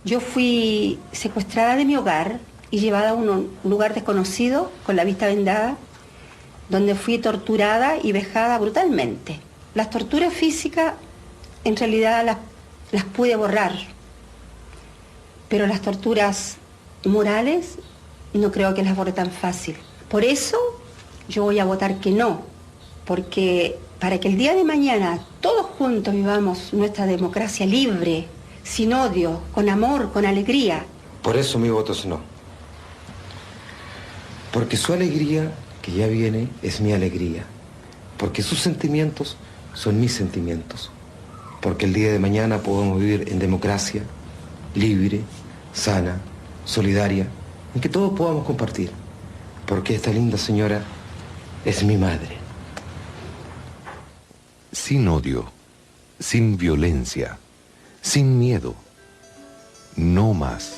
Yo fui secuestrada de mi hogar y llevada a un lugar desconocido, con la vista vendada, donde fui torturada y vejada brutalmente. Las torturas físicas, en realidad las pude borrar, pero las torturas morales no creo que las borre tan fácil. Por eso yo voy a votar que no, porque para que el día de mañana todos juntos vivamos nuestra democracia libre, sin odio, con amor, con alegría. Por eso mi voto es no. Porque su alegría, que ya viene, es mi alegría. Porque sus sentimientos son mis sentimientos. Porque el día de mañana podemos vivir en democracia, libre, sana, solidaria, en que todos podamos compartir. Porque esta linda señora es mi madre. Sin odio, sin violencia, sin miedo. No más.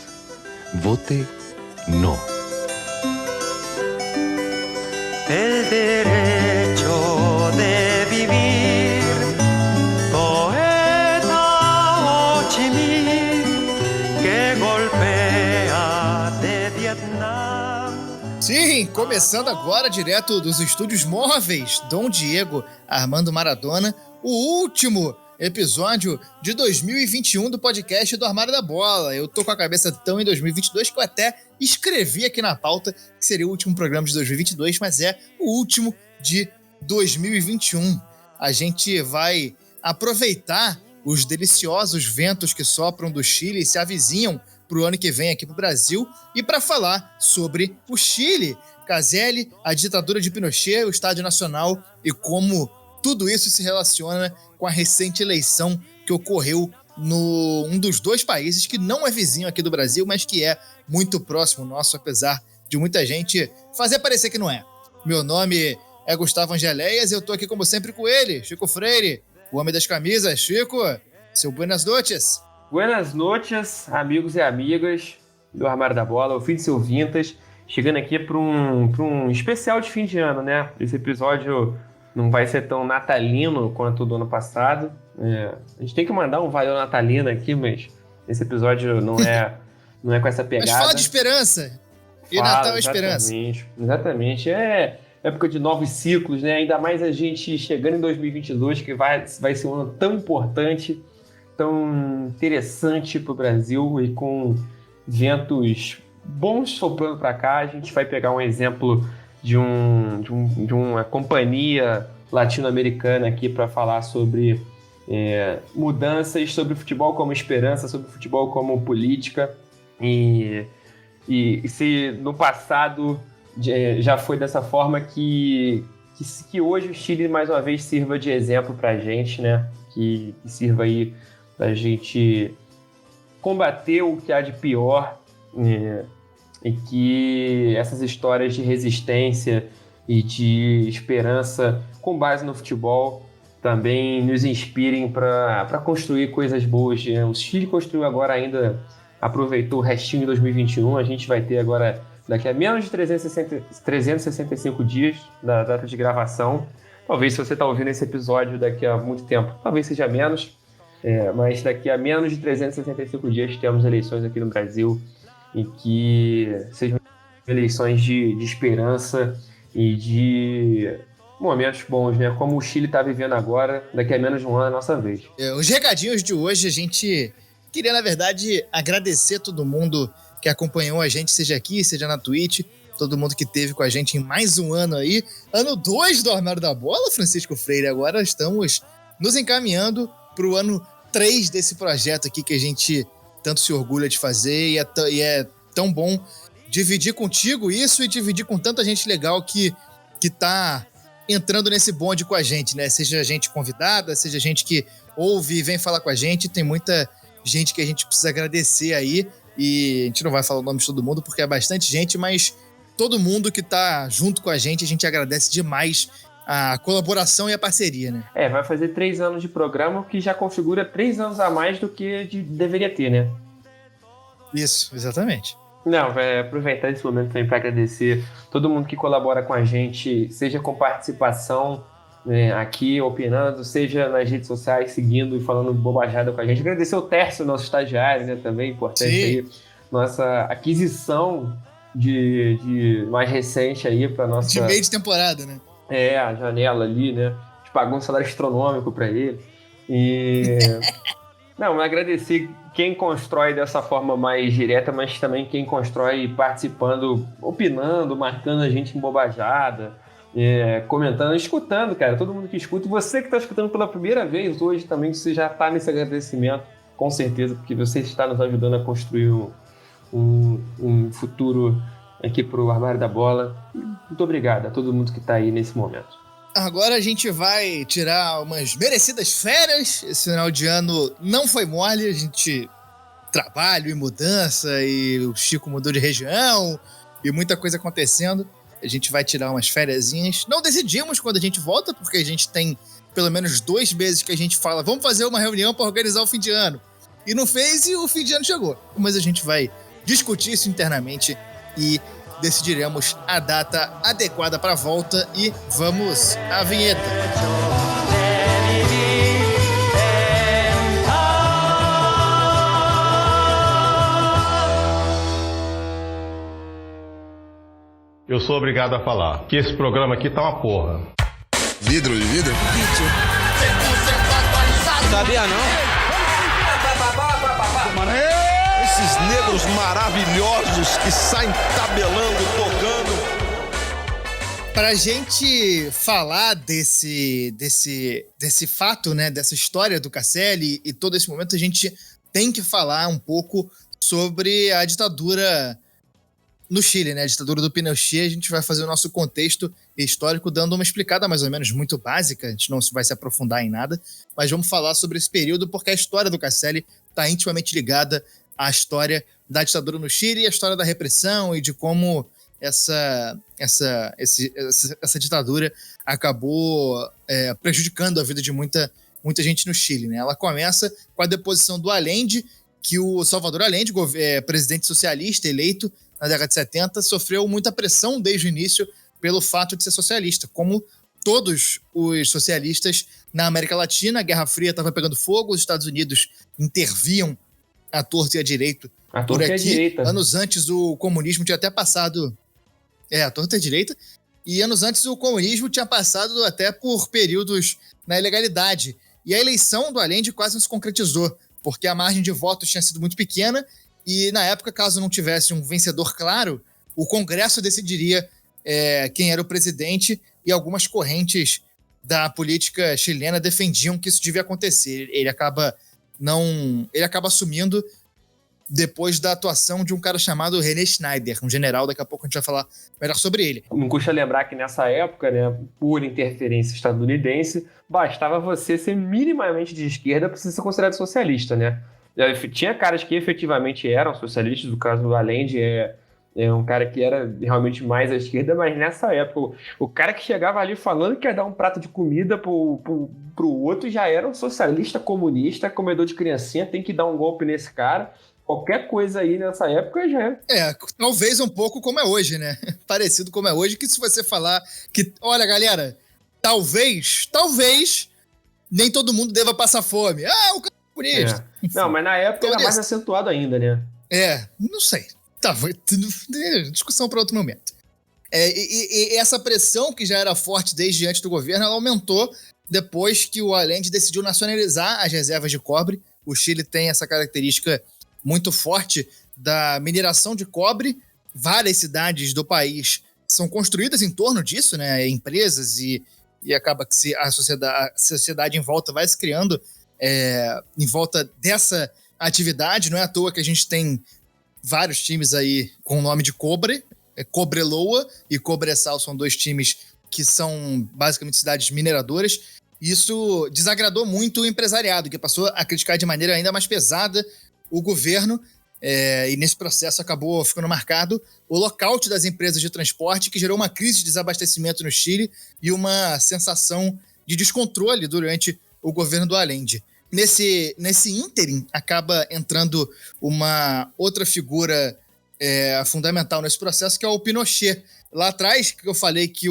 Vote no. El derecho de vivir, poeta Ho Chi Minh, que golpea de Vietnam. Sim, começando agora direto dos estúdios móveis Dom Diego Armando Maradona, o último episódio de 2021 do podcast do Armário da Bola. Eu tô com a cabeça tão em 2022 que eu até escrevi aqui na pauta que seria o último programa de 2022, mas é o último de 2021. A gente vai aproveitar os deliciosos ventos que sopram do Chile e se avizinham pro ano que vem aqui pro Brasil e para falar sobre o Chile, Caselli, a ditadura de Pinochet, o Estádio Nacional e como tudo isso se relaciona com a recente eleição que ocorreu no um dos dois países que não é vizinho aqui do Brasil, mas que é muito próximo nosso, apesar de muita gente fazer parecer que não é. Meu nome é Gustavo Angeléias e eu tô aqui como sempre com ele, Chico Freire, o homem das camisas. Chico, seu buenas noches. Buenas noches, amigos e amigas do Armário da Bola, o fim de seu Vintas, chegando aqui para um especial de fim de ano, né? Esse episódio não vai ser tão natalino quanto o do ano passado. A gente tem que mandar um valeu natalino aqui, mas esse episódio não é com essa pegada. Mas fala de esperança. E Natal é esperança. Exatamente. É época de novos ciclos, né? Ainda mais a gente chegando em 2022, que vai ser um ano tão importante, tão interessante para o Brasil e com ventos bons soprando para cá. A gente vai pegar um exemplo de uma companhia latino-americana aqui para falar sobre mudanças, sobre o futebol como esperança, sobre o futebol como política. E se no passado já foi dessa forma, que hoje o Chile mais uma vez sirva de exemplo para a gente, né? Que sirva aí para a gente combater o que há de pior, e que essas histórias de resistência e de esperança com base no futebol também nos inspirem para construir coisas boas. O Chile construiu agora ainda, aproveitou o restinho de 2021, a gente vai ter agora, daqui a menos de 365 dias da data de gravação, talvez se você está ouvindo esse episódio daqui a muito tempo, talvez seja menos, mas daqui a menos de 365 dias temos eleições aqui no Brasil, e que sejam eleições de esperança e de momentos bons, né? Como o Chile está vivendo agora, daqui a menos de um ano é a nossa vez. Os recadinhos de hoje, a gente queria, na verdade, agradecer a todo mundo que acompanhou a gente, seja aqui, seja na Twitch, todo mundo que esteve com a gente em mais um ano aí. Ano 2 do Armário da Bola, Francisco Freire. Agora estamos nos encaminhando para o ano 3 desse projeto aqui que a gente tanto se orgulha de fazer e é tão bom dividir contigo isso e dividir com tanta gente legal que tá entrando nesse bonde com a gente, né? Seja gente convidada, seja gente que ouve e vem falar com a gente, tem muita gente que a gente precisa agradecer aí, e a gente não vai falar o nome de todo mundo porque é bastante gente, mas todo mundo que tá junto com a gente agradece demais a colaboração e a parceria, né? Vai fazer 3 anos de programa, o que já configura 3 anos a mais do que deveria ter, né? Isso, exatamente. Não, vai aproveitar esse momento também para agradecer todo mundo que colabora com a gente, seja com participação aqui opinando, seja nas redes sociais, seguindo e falando bobajada com a gente. Agradecer o Tércio, nosso estagiário, né, também, importante aí, nossa aquisição de mais recente aí para nossa... De meio de temporada, né? A janela ali, né? A gente pagou um salário astronômico para ele. E... Não, mas agradecer quem constrói dessa forma mais direta, mas também quem constrói participando, opinando, marcando a gente em bobajada, comentando, escutando, cara. Todo mundo que escuta. E você que está escutando pela primeira vez hoje também, você já está nesse agradecimento, com certeza, porque você está nos ajudando a construir um futuro aqui para o Armário da Bola. Muito obrigado a todo mundo que está aí nesse momento. Agora a gente vai tirar umas merecidas férias. Esse final de ano não foi mole, a gente... Trabalho e mudança, e o Chico mudou de região, e muita coisa acontecendo. A gente vai tirar umas fériasinhas. Não decidimos quando a gente volta, porque a gente tem pelo menos 2 meses que a gente fala vamos fazer uma reunião para organizar o fim de ano. E não fez, e o fim de ano chegou. Mas a gente vai discutir isso internamente e decidiremos a data adequada para a volta. E vamos à vinheta. Eu sou obrigado a falar que esse programa aqui tá uma porra. Vidro de vidro? Sabia não? Esses negros maravilhosos que saem tabelando, tocando. Pra gente falar desse fato, né, dessa história do Caselli e todo esse momento, a gente tem que falar um pouco sobre a ditadura no Chile, né, a ditadura do Pinochet. A gente vai fazer o nosso contexto histórico dando uma explicada mais ou menos muito básica, a gente não vai se aprofundar em nada, mas vamos falar sobre esse período porque a história do Caselli está intimamente ligada à história da ditadura no Chile e à história da repressão e de como essa ditadura acabou prejudicando a vida de muita gente no Chile, né? Ela começa com a deposição do Allende, que o Salvador Allende, presidente socialista eleito na década de 70, sofreu muita pressão desde o início pelo fato de ser socialista. Como todos os socialistas na América Latina, a Guerra Fria estava pegando fogo, os Estados Unidos interviam à torta e à direita por aqui. Anos antes o comunismo tinha até passado... a torta e à direita. E anos antes o comunismo tinha passado até por períodos na ilegalidade. E a eleição do Allende quase não se concretizou, porque a margem de votos tinha sido muito pequena e, na época, caso não tivesse um vencedor claro, o Congresso decidiria quem era o presidente, e algumas correntes da política chilena defendiam que isso devia acontecer. Ele acaba assumindo depois da atuação de um cara chamado René Schneider, um general. Daqui a pouco a gente vai falar melhor sobre ele. Não custa lembrar que nessa época, né, por interferência estadunidense, bastava você ser minimamente de esquerda para você ser considerado socialista, né? Tinha caras que efetivamente eram socialistas, no caso do Allende é um cara que era realmente mais à esquerda, mas nessa época, o cara que chegava ali falando que ia dar um prato de comida pro outro já era um socialista, comunista, comedor de criancinha, tem que dar um golpe nesse cara. Qualquer coisa aí nessa época já talvez um pouco como é hoje, né? Parecido como é hoje, que se você falar que, olha, galera, talvez nem todo mundo deva passar fome. O cara é comunista. Não, mas na época era mais acentuado ainda, né? Não sei. Tá, discussão para outro momento. E essa pressão, que já era forte desde antes do governo, ela aumentou depois que o Allende decidiu nacionalizar as reservas de cobre. O Chile tem essa característica muito forte da mineração de cobre. Várias cidades do país são construídas em torno disso, né? Empresas e acaba que a sociedade em volta vai se criando em volta dessa atividade. Não é à toa que a gente tem vários times aí com o nome de Cobre. Cobreloa e Cobressal são 2 times que são basicamente cidades mineradoras. Isso desagradou muito o empresariado, que passou a criticar de maneira ainda mais pesada o governo, e nesse processo acabou ficando marcado o lockout das empresas de transporte, que gerou uma crise de desabastecimento no Chile e uma sensação de descontrole durante o governo do Allende. Nesse ínterim, acaba entrando uma outra figura fundamental nesse processo, que é o Pinochet. Lá atrás, que eu falei que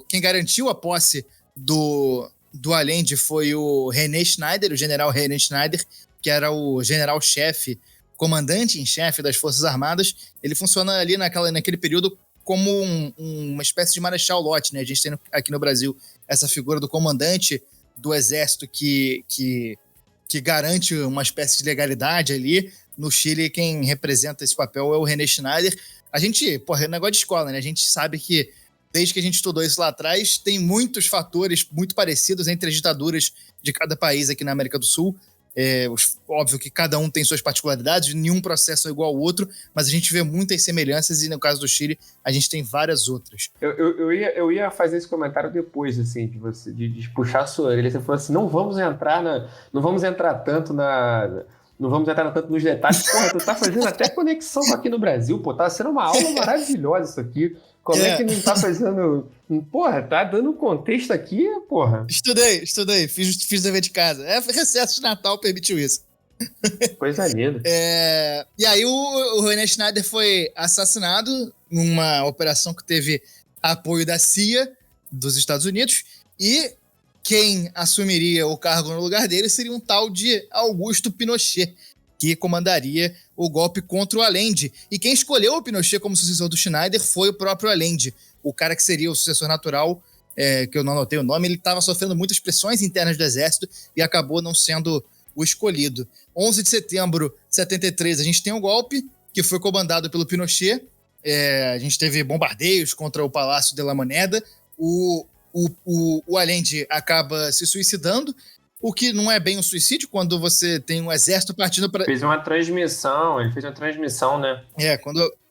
quem garantiu a posse do Allende foi o René Schneider, o general René Schneider, que era o general-chefe, comandante em chefe das Forças Armadas. Ele funciona ali naquele período como uma espécie de marechal Lott, né? A gente tem aqui no Brasil essa figura do comandante do exército que garante uma espécie de legalidade ali. No Chile, quem representa esse papel é o René Schneider. A gente, é negócio de escola, né? A gente sabe que, desde que a gente estudou isso lá atrás, tem muitos fatores muito parecidos entre as ditaduras de cada país aqui na América do Sul. Óbvio que cada um tem suas particularidades, nenhum processo é igual ao outro, mas a gente vê muitas semelhanças e no caso do Chile a gente tem várias outras. Eu ia fazer esse comentário depois, assim, de puxar a sua orelha. Você falou assim, não vamos entrar tanto nos detalhes. Porra, tu tá fazendo até conexão aqui no Brasil, pô, tá sendo uma aula maravilhosa isso aqui. Como é que não tá fazendo... Porra, tá dando contexto aqui, porra. Estudei. Fiz dever de casa. Recesso de Natal permitiu isso. Coisa linda. E aí o René Schneider foi assassinado numa operação que teve apoio da CIA dos Estados Unidos, e quem assumiria o cargo no lugar dele seria um tal de Augusto Pinochet, que comandaria o golpe contra o Allende. E quem escolheu o Pinochet como sucessor do Schneider foi o próprio Allende, o cara que seria o sucessor natural, que eu não anotei o nome. Ele estava sofrendo muitas pressões internas do exército e acabou não sendo o escolhido. 11 de setembro de 73, a gente tem um golpe que foi comandado pelo Pinochet. A gente teve bombardeios contra o Palácio de la Moneda. O Allende acaba se suicidando, o que não é bem um suicídio quando você tem um exército partindo para... Ele fez uma transmissão, né?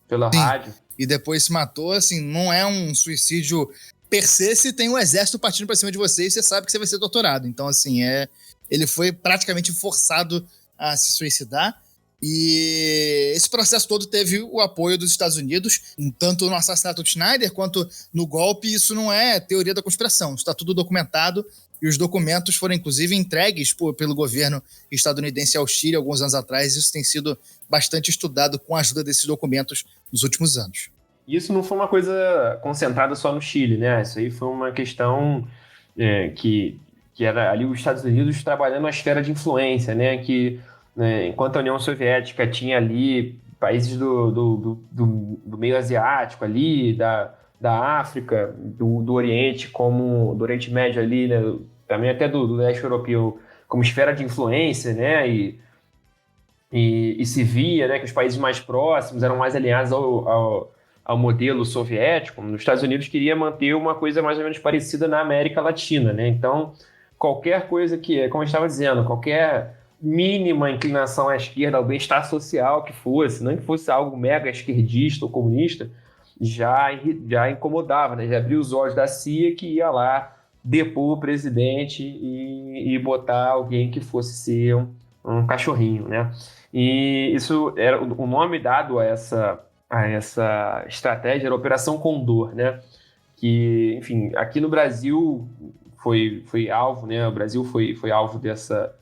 Pela Sim. rádio. E depois se matou, assim, não é um suicídio per se, se tem um exército partindo para cima de você e você sabe que você vai ser torturado. Então, assim, ele foi praticamente forçado a se suicidar. E esse processo todo teve o apoio dos Estados Unidos, tanto no assassinato de Schneider quanto no golpe. Isso não é teoria da conspiração, isso está tudo documentado, e os documentos foram inclusive entregues pelo governo estadunidense ao Chile alguns anos atrás. Isso tem sido bastante estudado com a ajuda desses documentos nos últimos anos. Isso não foi uma coisa concentrada só no Chile, né? Isso aí foi uma questão que era ali os Estados Unidos trabalhando a esfera de influência, né? Que enquanto a União Soviética tinha ali países do meio asiático ali, da África, do Oriente, como do Oriente Médio ali, né, também até do leste europeu, como esfera de influência, né, e se via, né, que os países mais próximos eram mais alinhados ao modelo soviético. Os Estados Unidos queria manter uma coisa mais ou menos parecida na América Latina, né, então qualquer coisa que, como eu estava dizendo, qualquer mínima inclinação à esquerda, ao bem-estar social que fosse, não que fosse algo mega esquerdista ou comunista, já incomodava, né? Já abriu os olhos da CIA, que ia lá depor o presidente e botar alguém que fosse ser um cachorrinho, né? E isso era o nome dado a essa estratégia, era Operação Condor, né? Que, enfim, aqui no Brasil foi alvo, né? O Brasil foi alvo dessa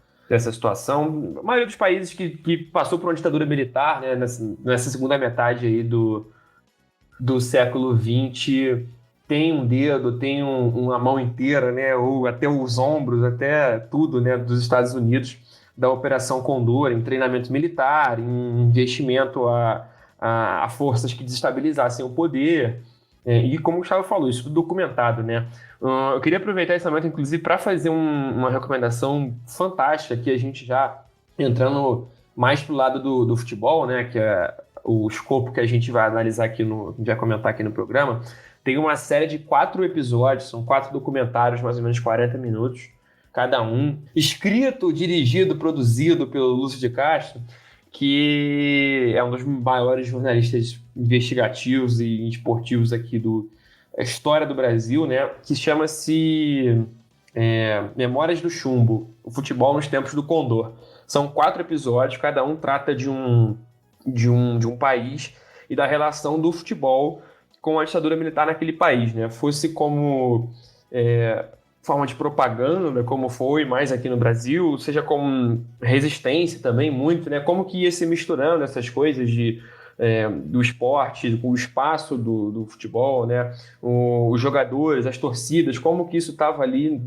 situação. A maioria dos países que passou por uma ditadura militar, né, nessa segunda metade aí do século XX, tem um dedo, tem uma mão inteira, né, ou até os ombros, até tudo, né, dos Estados Unidos, da Operação Condor, em treinamento militar, em investimento a forças que desestabilizassem o poder. E como o Gustavo falou, isso tudo documentado, né? Eu queria aproveitar esse momento, inclusive, para fazer uma recomendação fantástica, que a gente já entrando mais pro lado do futebol, né? Que é o escopo que a gente vai analisar aqui, vai comentar aqui no programa. Tem uma série de 4 episódios, são 4 documentários, mais ou menos 40 minutos cada um, escrito, dirigido, produzido pelo Lúcio de Castro, que é um dos maiores jornalistas investigativos e esportivos aqui da história do Brasil, né? Que chama-se Memórias do Chumbo, o futebol nos tempos do Condor. São 4 episódios, cada um trata de um país e da relação do futebol com a ditadura militar naquele país, né? Fosse como forma de propaganda, como foi mais aqui no Brasil, seja como resistência também muito, né? Como que ia se misturando essas coisas de do esporte, o espaço do futebol, né? Os jogadores, as torcidas, como que isso estava ali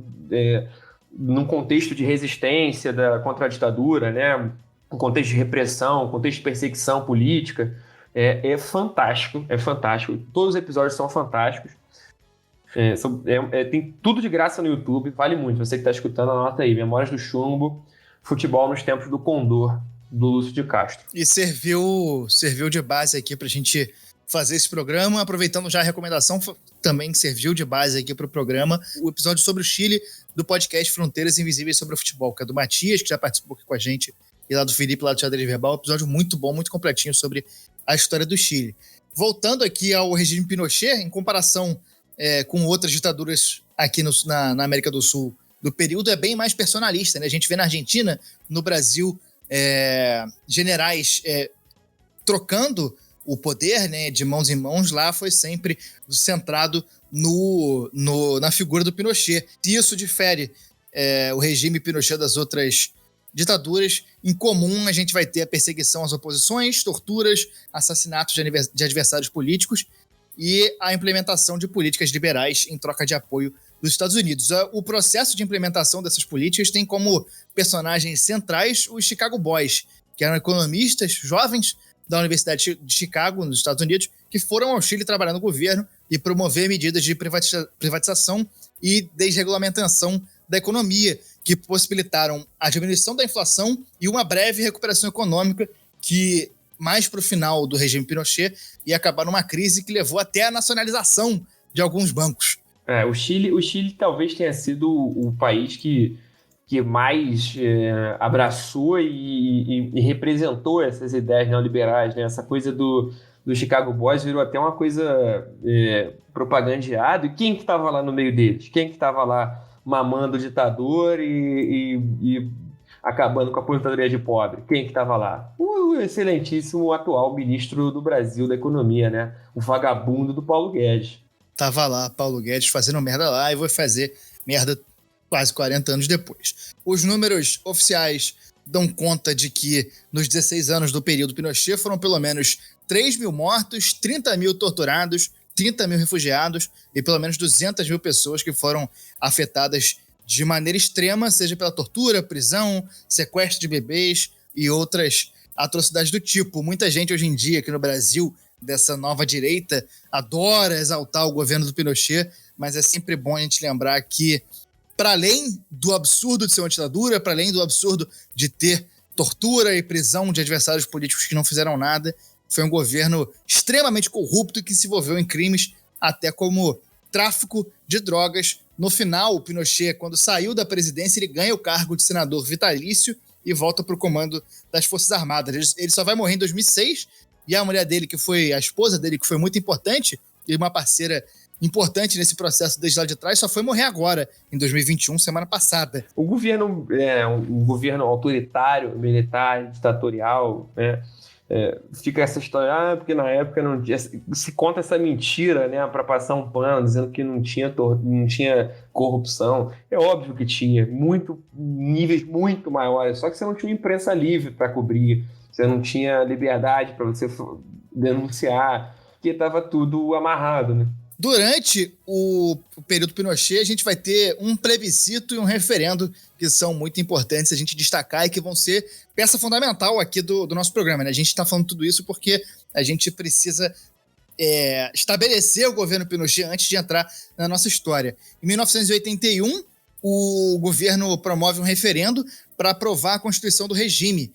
num contexto de resistência contra a ditadura, né? Um contexto de repressão, um contexto de perseguição política. É fantástico, é fantástico. Todos os episódios são fantásticos. Tem tudo de graça no YouTube, vale muito. Você que está escutando, anota aí. Memórias do Chumbo, Futebol nos Tempos do Condor, do Lúcio de Castro. E serviu de base aqui pra gente fazer esse programa. Aproveitando já a recomendação, também serviu de base aqui pro programa o episódio sobre o Chile do podcast Fronteiras Invisíveis sobre o Futebol, que é do Matias, que já participou aqui com a gente, e lá do Felipe, lá do Xadrez Verbal. Episódio muito bom, muito completinho sobre a história do Chile. Voltando aqui ao regime Pinochet, em comparação com outras ditaduras aqui na América do Sul do período, é bem mais personalista, né? A gente vê na Argentina, no Brasil, generais trocando o poder, né, de mãos em mãos. Lá foi sempre centrado na figura do Pinochet. Se isso difere o regime Pinochet das outras ditaduras, em comum a gente vai ter a perseguição às oposições, torturas, assassinatos de adversários políticos e a implementação de políticas liberais em troca de apoio dos Estados Unidos. O processo de implementação dessas políticas tem como personagens centrais os Chicago Boys, que eram economistas jovens da Universidade de Chicago, nos Estados Unidos, que foram ao Chile trabalhar no governo e promover medidas de privatização e desregulamentação da economia, que possibilitaram a diminuição da inflação e uma breve recuperação econômica que, mais para o final do regime Pinochet, ia acabar numa crise que levou até a nacionalização de alguns bancos. O Chile talvez tenha sido o país que mais abraçou e representou essas ideias neoliberais, né? Essa coisa do Chicago Boys virou até uma coisa propagandeada. E quem que estava lá no meio deles? Quem que estava lá mamando o ditador e acabando com a aposentadoria de pobre? Quem que estava lá? O excelentíssimo atual ministro do Brasil da Economia, né? O vagabundo do Paulo Guedes. Tava lá, Paulo Guedes, fazendo merda lá e vai fazer merda quase 40 anos depois. Os números oficiais dão conta de que nos 16 anos do período Pinochet foram pelo menos 3 mil mortos, 30 mil torturados, 30 mil refugiados e pelo menos 200 mil pessoas que foram afetadas de maneira extrema, seja pela tortura, prisão, sequestro de bebês e outras atrocidades do tipo. Muita gente hoje em dia aqui no Brasil, dessa nova direita, adora exaltar o governo do Pinochet, mas é sempre bom a gente lembrar que, para além do absurdo de ser uma ditadura, para além do absurdo de ter tortura e prisão de adversários políticos que não fizeram nada, foi um governo extremamente corrupto que se envolveu em crimes até como tráfico de drogas. No final, o Pinochet, quando saiu da presidência, ele ganha o cargo de senador vitalício e volta para o comando das Forças Armadas. Ele só vai morrer em 2006, e a mulher dele, que foi a esposa dele, que foi muito importante, e uma parceira importante nesse processo desde lá de trás, só foi morrer agora, em 2021, semana passada. O governo um governo autoritário, militar, ditatorial, né? Fica essa história, porque na época não tinha, se conta essa mentira, né, para passar um pano, dizendo que não tinha corrupção. É óbvio que tinha, níveis muito maiores, só que você não tinha imprensa livre para cobrir, você não tinha liberdade para você denunciar, porque estava tudo amarrado, né? Durante o período Pinochet, a gente vai ter um plebiscito e um referendo que são muito importantes a gente destacar e que vão ser peça fundamental aqui do nosso programa, né? A gente está falando tudo isso porque a gente precisa estabelecer o governo Pinochet antes de entrar na nossa história. Em 1981, o governo promove um referendo para aprovar a Constituição do regime,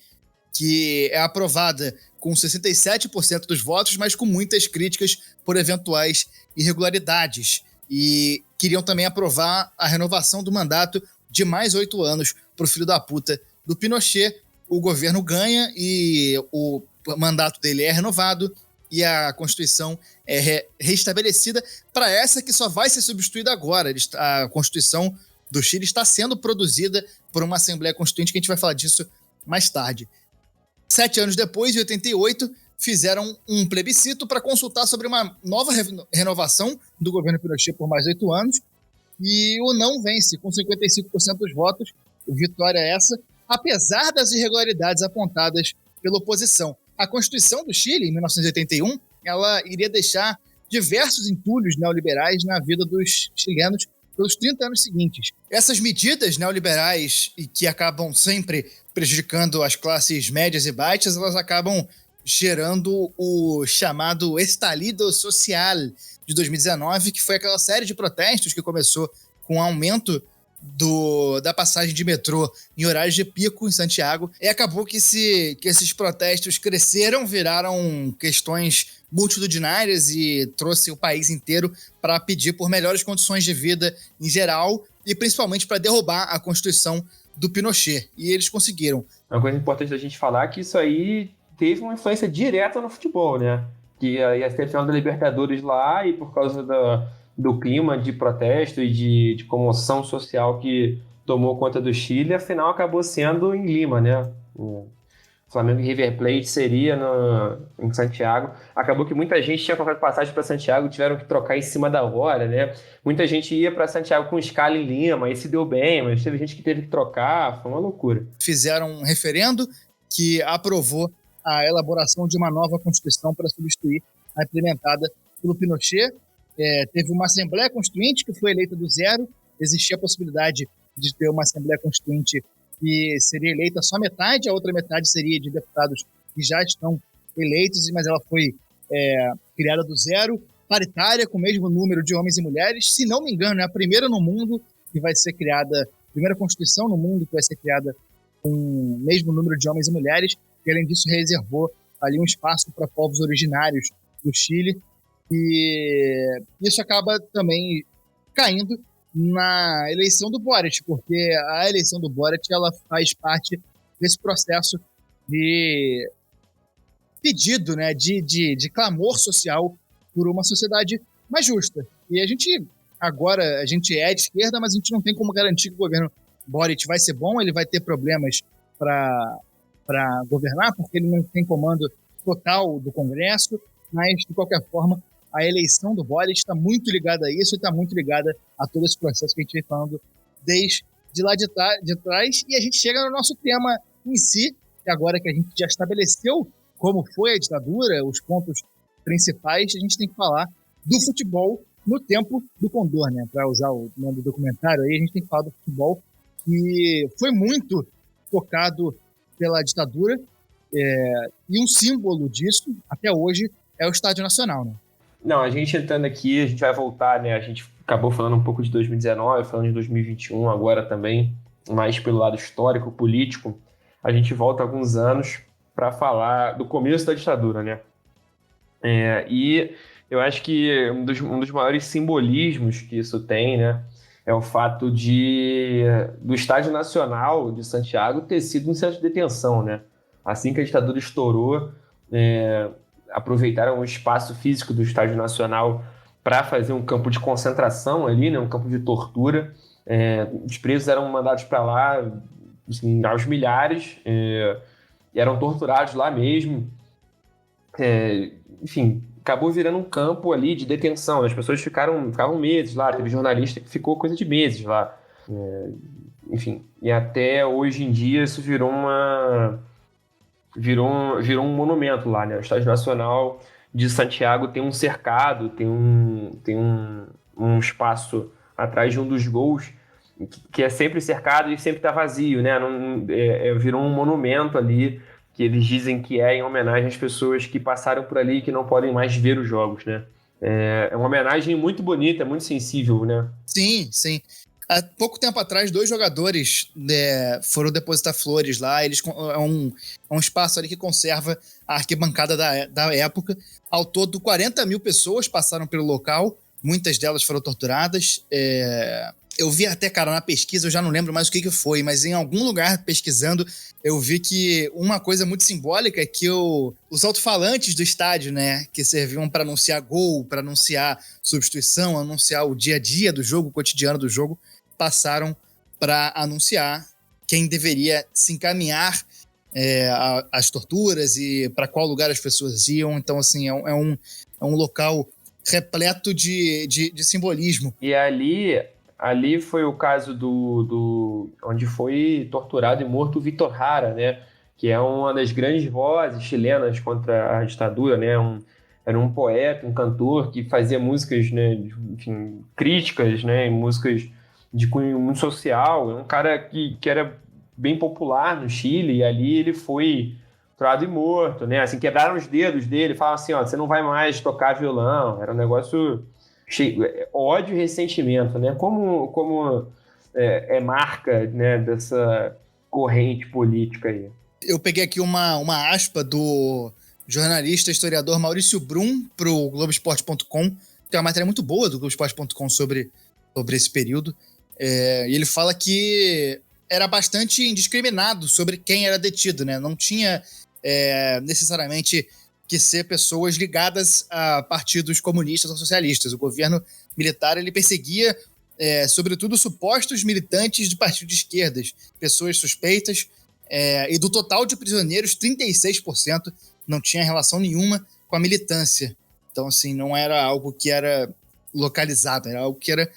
que é aprovada com 67% dos votos, mas com muitas críticas por eventuais irregularidades. E queriam também aprovar a renovação do mandato de mais 8 anos para o filho da puta do Pinochet. O governo ganha e o mandato dele é renovado e a Constituição é restabelecida para essa que só vai ser substituída agora. A Constituição do Chile está sendo produzida por uma Assembleia Constituinte, que a gente vai falar disso mais tarde. 7 anos depois, em 88, fizeram um plebiscito para consultar sobre uma nova renovação do governo Pinochet por mais 8 anos, e o não vence, com 55% dos votos. Vitória essa, apesar das irregularidades apontadas pela oposição. A Constituição do Chile, em 1981, ela iria deixar diversos entulhos neoliberais na vida dos chilenos pelos 30 anos seguintes. Essas medidas neoliberais, e que acabam sempre prejudicando as classes médias e baixas, elas acabam gerando o chamado Estallido Social de 2019, que foi aquela série de protestos que começou com o aumento da passagem de metrô em horários de pico em Santiago, e acabou que esses protestos cresceram, viraram questões multitudinárias e trouxe o país inteiro para pedir por melhores condições de vida em geral e principalmente para derrubar a Constituição do Pinochet. E eles conseguiram. Uma coisa importante da gente falar é que isso aí teve uma influência direta no futebol, né? Que ia ter a final da Libertadores lá e por causa do clima de protesto e de comoção social que tomou conta do Chile, a final acabou sendo em Lima, né? Flamengo e River Plate seria em Santiago. Acabou que muita gente tinha comprado passagem para Santiago, tiveram que trocar em cima da hora, né? Muita gente ia para Santiago com escala em Lima, e se deu bem, mas teve gente que teve que trocar, foi uma loucura. Fizeram um referendo que aprovou a elaboração de uma nova Constituição para substituir a implementada pelo Pinochet. Teve uma Assembleia Constituinte que foi eleita do zero, existia a possibilidade de ter uma Assembleia Constituinte que seria eleita só metade, a outra metade seria de deputados que já estão eleitos, mas ela foi criada do zero, paritária, com o mesmo número de homens e mulheres. Se não me engano, é a primeira no mundo que vai ser criada, a primeira Constituição no mundo que vai ser criada com o mesmo número de homens e mulheres, e além disso reservou ali um espaço para povos originários do Chile, e isso acaba também caindo na eleição do Boric, porque a eleição do Boric ela faz parte desse processo de pedido, né, de clamor social por uma sociedade mais justa. E a gente é de esquerda, mas a gente não tem como garantir que o governo Boric vai ser bom, ele vai ter problemas para governar, porque ele não tem comando total do Congresso, mas, de qualquer forma, a eleição do Boric está muito ligada a isso e está muito ligada a todo esse processo que a gente vem falando desde lá de trás. E a gente chega no nosso tema em si, que agora que a gente já estabeleceu como foi a ditadura, os pontos principais, a gente tem que falar do futebol no tempo do Condor, né? Para usar o nome do documentário aí, a gente tem que falar do futebol que foi muito tocado pela ditadura, e um símbolo disso, até hoje, é o Estádio Nacional, né? Não, a gente entrando aqui, a gente vai voltar, né? A gente acabou falando um pouco de 2019, falando de 2021 agora também, mais pelo lado histórico, político. A gente volta alguns anos para falar do começo da ditadura, né? E eu acho que um dos maiores simbolismos que isso tem, né? É o fato do Estádio Nacional de Santiago ter sido um centro de detenção, né? Assim que a ditadura estourou, aproveitaram o espaço físico do Estádio Nacional para fazer um campo de concentração ali, né? Um campo de tortura. Os presos eram mandados para lá, assim, aos milhares, e eram torturados lá mesmo. Enfim, acabou virando um campo ali de detenção. As pessoas ficavam meses lá, teve jornalista que ficou coisa de meses lá. Enfim, e até hoje em dia isso virou um monumento lá, né? O Estádio Nacional de Santiago tem um cercado, tem um espaço atrás de um dos gols que é sempre cercado e sempre está vazio, né? Virou um monumento ali que eles dizem que é em homenagem às pessoas que passaram por ali e que não podem mais ver os jogos, né? É uma homenagem muito bonita, muito sensível, né? Sim, sim. Há pouco tempo atrás, 2 jogadores foram depositar flores lá. É um espaço ali que conserva a arquibancada da época. Ao todo, 40 mil pessoas passaram pelo local. Muitas delas foram torturadas. Eu vi até, cara, na pesquisa, eu já não lembro mais o que foi, mas em algum lugar pesquisando, eu vi que uma coisa muito simbólica é que os alto-falantes do estádio, né, que serviam para anunciar gol, para anunciar substituição, anunciar o dia a dia do jogo, o cotidiano do jogo, passaram para anunciar quem deveria se encaminhar às torturas e para qual lugar as pessoas iam. Então, assim, é um local repleto de simbolismo. E ali foi o caso onde foi torturado e morto o Vitor Hara, né? que é uma das grandes vozes chilenas contra a ditadura, né? Era um poeta, um cantor que fazia músicas, né, enfim, críticas, né, músicas de cunho muito social. Um cara que era bem popular no Chile, e ali ele foi torturado e morto, né? Assim, quebraram os dedos dele, falavam assim, ó, você não vai mais tocar violão. Era um negócio cheio, ódio e ressentimento, né? Como é marca, né, dessa corrente política aí. Eu peguei aqui uma aspa do jornalista, historiador Maurício Brum para o Globoesporte.com. Tem uma matéria muito boa do Globoesporte.com sobre esse período. E ele fala que era bastante indiscriminado sobre quem era detido, né? Não tinha necessariamente que ser pessoas ligadas a partidos comunistas ou socialistas. O governo militar ele perseguia, sobretudo, supostos militantes de partidos de esquerdas, pessoas suspeitas, e do total de prisioneiros, 36% não tinha relação nenhuma com a militância. Então, assim, não era algo que era localizado, era algo que era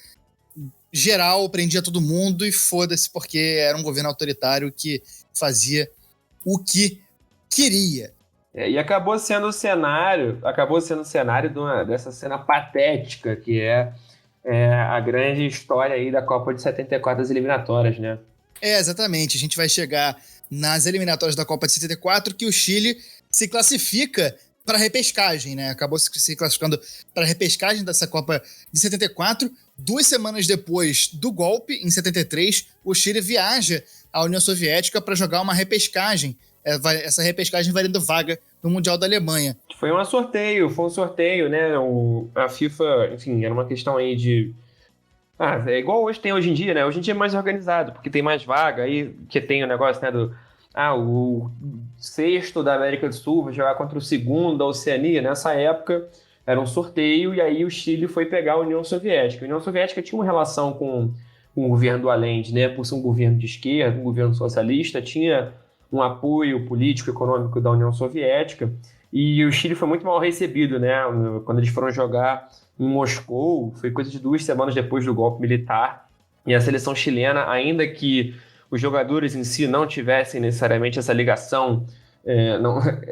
geral, prendia todo mundo e foda-se, porque era um governo autoritário que fazia o que queria. E acabou sendo o cenário dessa cena patética que é a grande história aí da Copa de 74 das eliminatórias, né? Exatamente. A gente vai chegar nas eliminatórias da Copa de 74 que o Chile se classifica para a repescagem, né? Acabou se classificando para a repescagem dessa Copa de 74. 2 semanas depois do golpe, em 73, o Chile viaja à União Soviética para jogar uma repescagem. Essa repescagem valendo vaga no Mundial da Alemanha. Foi um sorteio, né? A FIFA, enfim, era uma questão aí de... é igual hoje em dia, né? Hoje em dia é mais organizado, porque tem mais vaga, aí que tem o negócio, né, o sexto da América do Sul vai jogar contra o segundo da Oceania. Nessa época era um sorteio, e aí o Chile foi pegar a União Soviética. A União Soviética tinha uma relação com o governo do Allende, né? Por ser um governo de esquerda, um governo socialista, tinha um apoio político e econômico da União Soviética, e o Chile foi muito mal recebido, né? Quando eles foram jogar em Moscou, foi coisa de 2 semanas depois do golpe militar, e a seleção chilena, ainda que os jogadores em si não tivessem necessariamente essa ligação,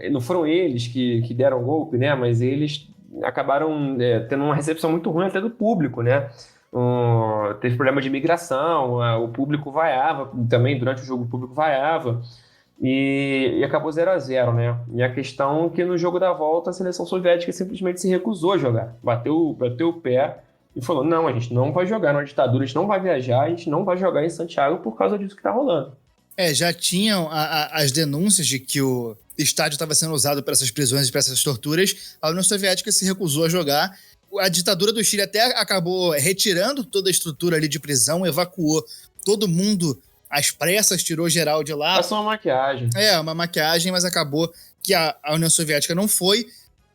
não foram eles que deram o golpe, né? Mas eles acabaram tendo uma recepção muito ruim até do público, né? Teve problema de imigração, o público vaiava, também durante o jogo o público vaiava, e acabou 0-0, né? E a questão é que no jogo da volta a seleção soviética simplesmente se recusou a jogar, bateu o pé e falou, não, a gente não vai jogar na ditadura, a gente não vai viajar, a gente não vai jogar em Santiago por causa disso que tá rolando. Já tinham as denúncias de que o estádio estava sendo usado para essas prisões e para essas torturas. A União Soviética se recusou a jogar. A ditadura do Chile até acabou retirando toda a estrutura ali de prisão, evacuou todo mundo às pressas, tirou geral de lá. Passou uma maquiagem. Uma maquiagem, mas acabou que a União Soviética não foi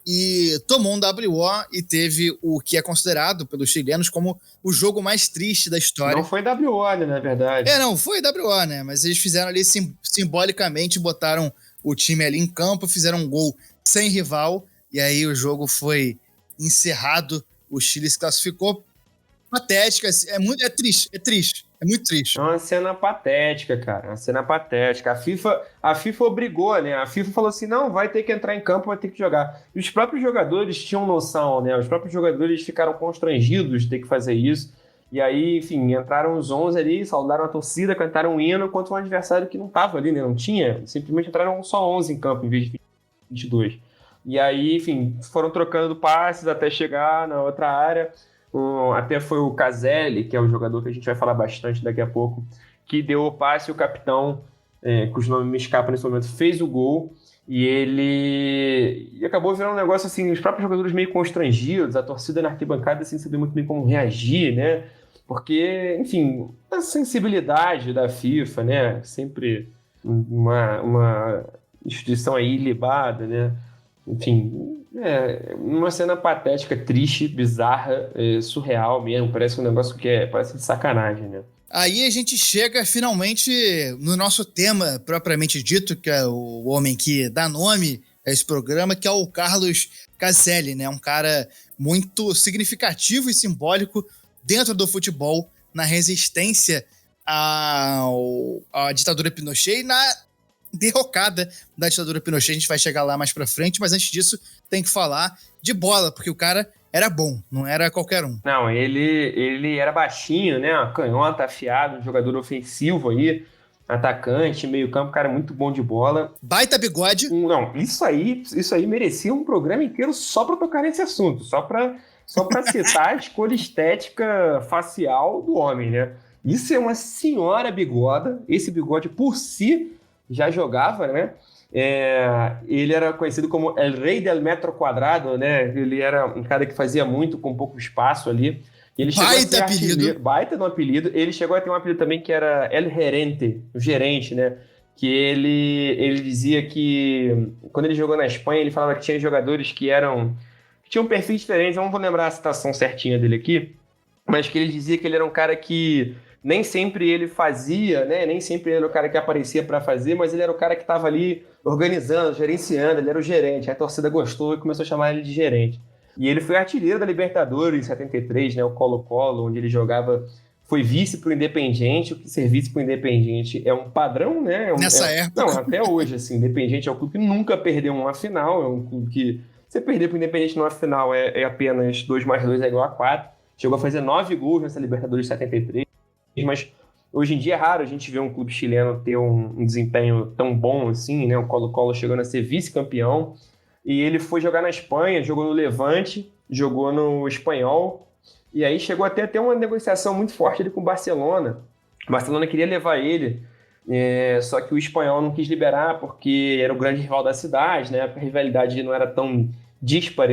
e tomou um WO e teve o que é considerado pelos chilenos como o jogo mais triste da história. Não foi WO, né, na verdade. Não, foi WO, né? Mas eles fizeram ali simbolicamente, botaram o time ali em campo, fizeram um gol sem rival, e aí o jogo foi encerrado, o Chile se classificou. Patética, é muito triste. É uma cena patética, cara, uma cena patética. A FIFA obrigou, né? A FIFA falou assim, não, vai ter que entrar em campo, vai ter que jogar. E os próprios jogadores tinham noção, né? Os próprios jogadores ficaram constrangidos de ter que fazer isso. E aí, enfim, entraram os 11 ali, saudaram a torcida, cantaram um hino contra um adversário que não tava ali, né? Não tinha, simplesmente entraram só 11 em campo em vez de 22. E aí, enfim, foram trocando passes até chegar na outra área. Até foi o Caselli, que é o jogador que a gente vai falar bastante daqui a pouco, que deu o passe, e o capitão, cujo nome me escapa nesse momento, fez o gol, e acabou virando um negócio assim, os próprios jogadores meio constrangidos, a torcida na arquibancada sem saber muito bem como reagir, né? Porque, enfim, a sensibilidade da FIFA, né? Sempre uma instituição aí ilibada, né? Enfim, uma cena patética, triste, bizarra, surreal mesmo. Parece um negócio que parece de sacanagem, né? Aí a gente chega finalmente no nosso tema propriamente dito, que é o homem que dá nome a esse programa, que é o Carlos Caselli, né? Um cara muito significativo e simbólico dentro do futebol, na resistência à ditadura Pinochet e na derrocada da ditadura Pinochet. A gente vai chegar lá mais pra frente, mas antes disso tem que falar de bola, porque o cara era bom, não era qualquer um. Não, ele era baixinho, né? Canhota, afiado, um jogador ofensivo aí, atacante, meio campo, cara muito bom de bola. Baita bigode. Não, isso aí merecia um programa inteiro só pra tocar nesse assunto, só pra citar a escolha estética facial do homem, né? Isso é uma senhora bigoda, esse bigode por si já jogava, né? Ele era conhecido como El Rei del Metro Quadrado, né? Ele era um cara que fazia muito com pouco espaço ali. Ele chegou a ser artilheiro, baita no apelido. Ele chegou a ter um apelido também que era El Gerente, o gerente, né? Que ele dizia que quando ele jogou na Espanha, ele falava que tinha jogadores que tinham perfis diferentes. Eu não vou lembrar a citação certinha dele aqui, mas que ele dizia que ele era um cara que nem sempre ele fazia, né? Nem sempre ele era o cara que aparecia para fazer, mas ele era o cara que estava ali organizando, gerenciando, ele era o gerente. A torcida gostou e começou a chamar ele de gerente. E ele foi artilheiro da Libertadores em 73, né? O Colo-Colo, onde ele jogava, foi vice para o Independiente. O que ser vice para o Independiente é um padrão, né? Nessa época. Não, até hoje, assim, Independiente é um clube que nunca perdeu uma final, é um clube que, se perder para o Independiente numa final, é apenas 2 mais 2 é igual a 4. Chegou a fazer 9 gols nessa Libertadores de 73. Mas hoje em dia é raro a gente ver um clube chileno ter um desempenho tão bom assim, né? O Colo-Colo chegando a ser vice-campeão. E ele foi jogar na Espanha, jogou no Levante, jogou no Espanhol. E aí chegou até a ter uma negociação muito forte ali com o Barcelona. O Barcelona queria levar ele, só que o Espanhol não quis liberar porque era o grande rival da cidade, né? A rivalidade não era tão dispar?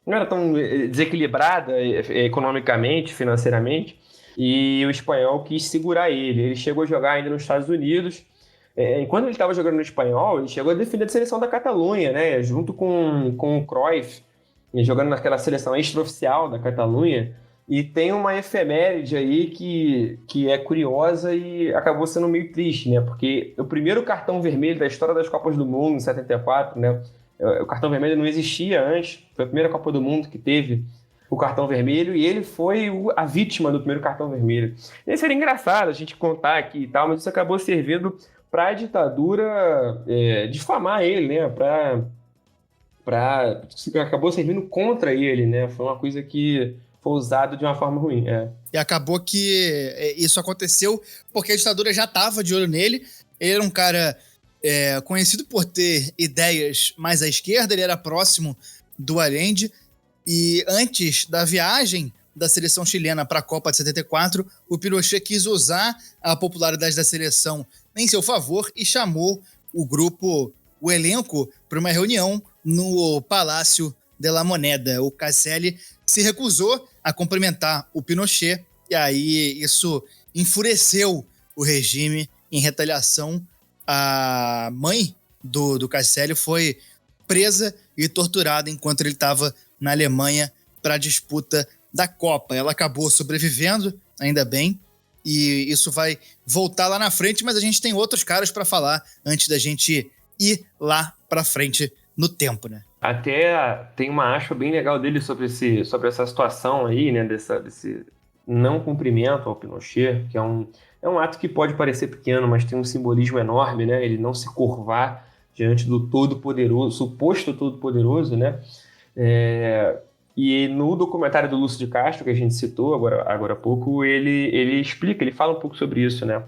Não era tão desequilibrada economicamente, financeiramente, e o Espanhol quis segurar ele. Ele chegou a jogar ainda nos Estados Unidos. Enquanto ele estava jogando no Espanhol, ele chegou a defender a seleção da Catalunha, né? Junto com o Cruyff, jogando naquela seleção extraoficial da Catalunha. E tem uma efeméride aí que é curiosa e acabou sendo meio triste, né? Porque o primeiro cartão vermelho da história das Copas do Mundo, em 74, né? O cartão vermelho não existia antes, foi a primeira Copa do Mundo que teve o cartão vermelho e ele foi a vítima do primeiro cartão vermelho. E seria engraçado a gente contar aqui e tal, mas isso acabou servindo para a ditadura difamar ele, né? Acabou servindo contra ele, né? Foi uma coisa que foi usada de uma forma ruim. E acabou que isso aconteceu porque a ditadura já estava de olho nele. Ele era um cara conhecido por ter ideias mais à esquerda, ele era próximo do Allende, e antes da viagem da seleção chilena para a Copa de 74, o Pinochet quis usar a popularidade da seleção em seu favor e chamou o elenco, para uma reunião no Palácio de la Moneda. O Caselli se recusou a cumprimentar o Pinochet, e aí isso enfureceu o regime. Em retaliação, a mãe do Caselli foi presa e torturada enquanto ele estava na Alemanha para a disputa da Copa. Ela acabou sobrevivendo, ainda bem, e isso vai voltar lá na frente, mas a gente tem outros caras para falar antes da gente ir lá para frente no tempo, né? Até tem uma aspa bem legal dele sobre essa situação aí, né, desse não cumprimento ao Pinochet, que é um ato que pode parecer pequeno, mas tem um simbolismo enorme, né? Ele não se curvar diante do todo-poderoso, suposto todo-poderoso, né? E no documentário do Lúcio de Castro, que a gente citou agora há pouco, ele explica, ele fala um pouco sobre isso, né?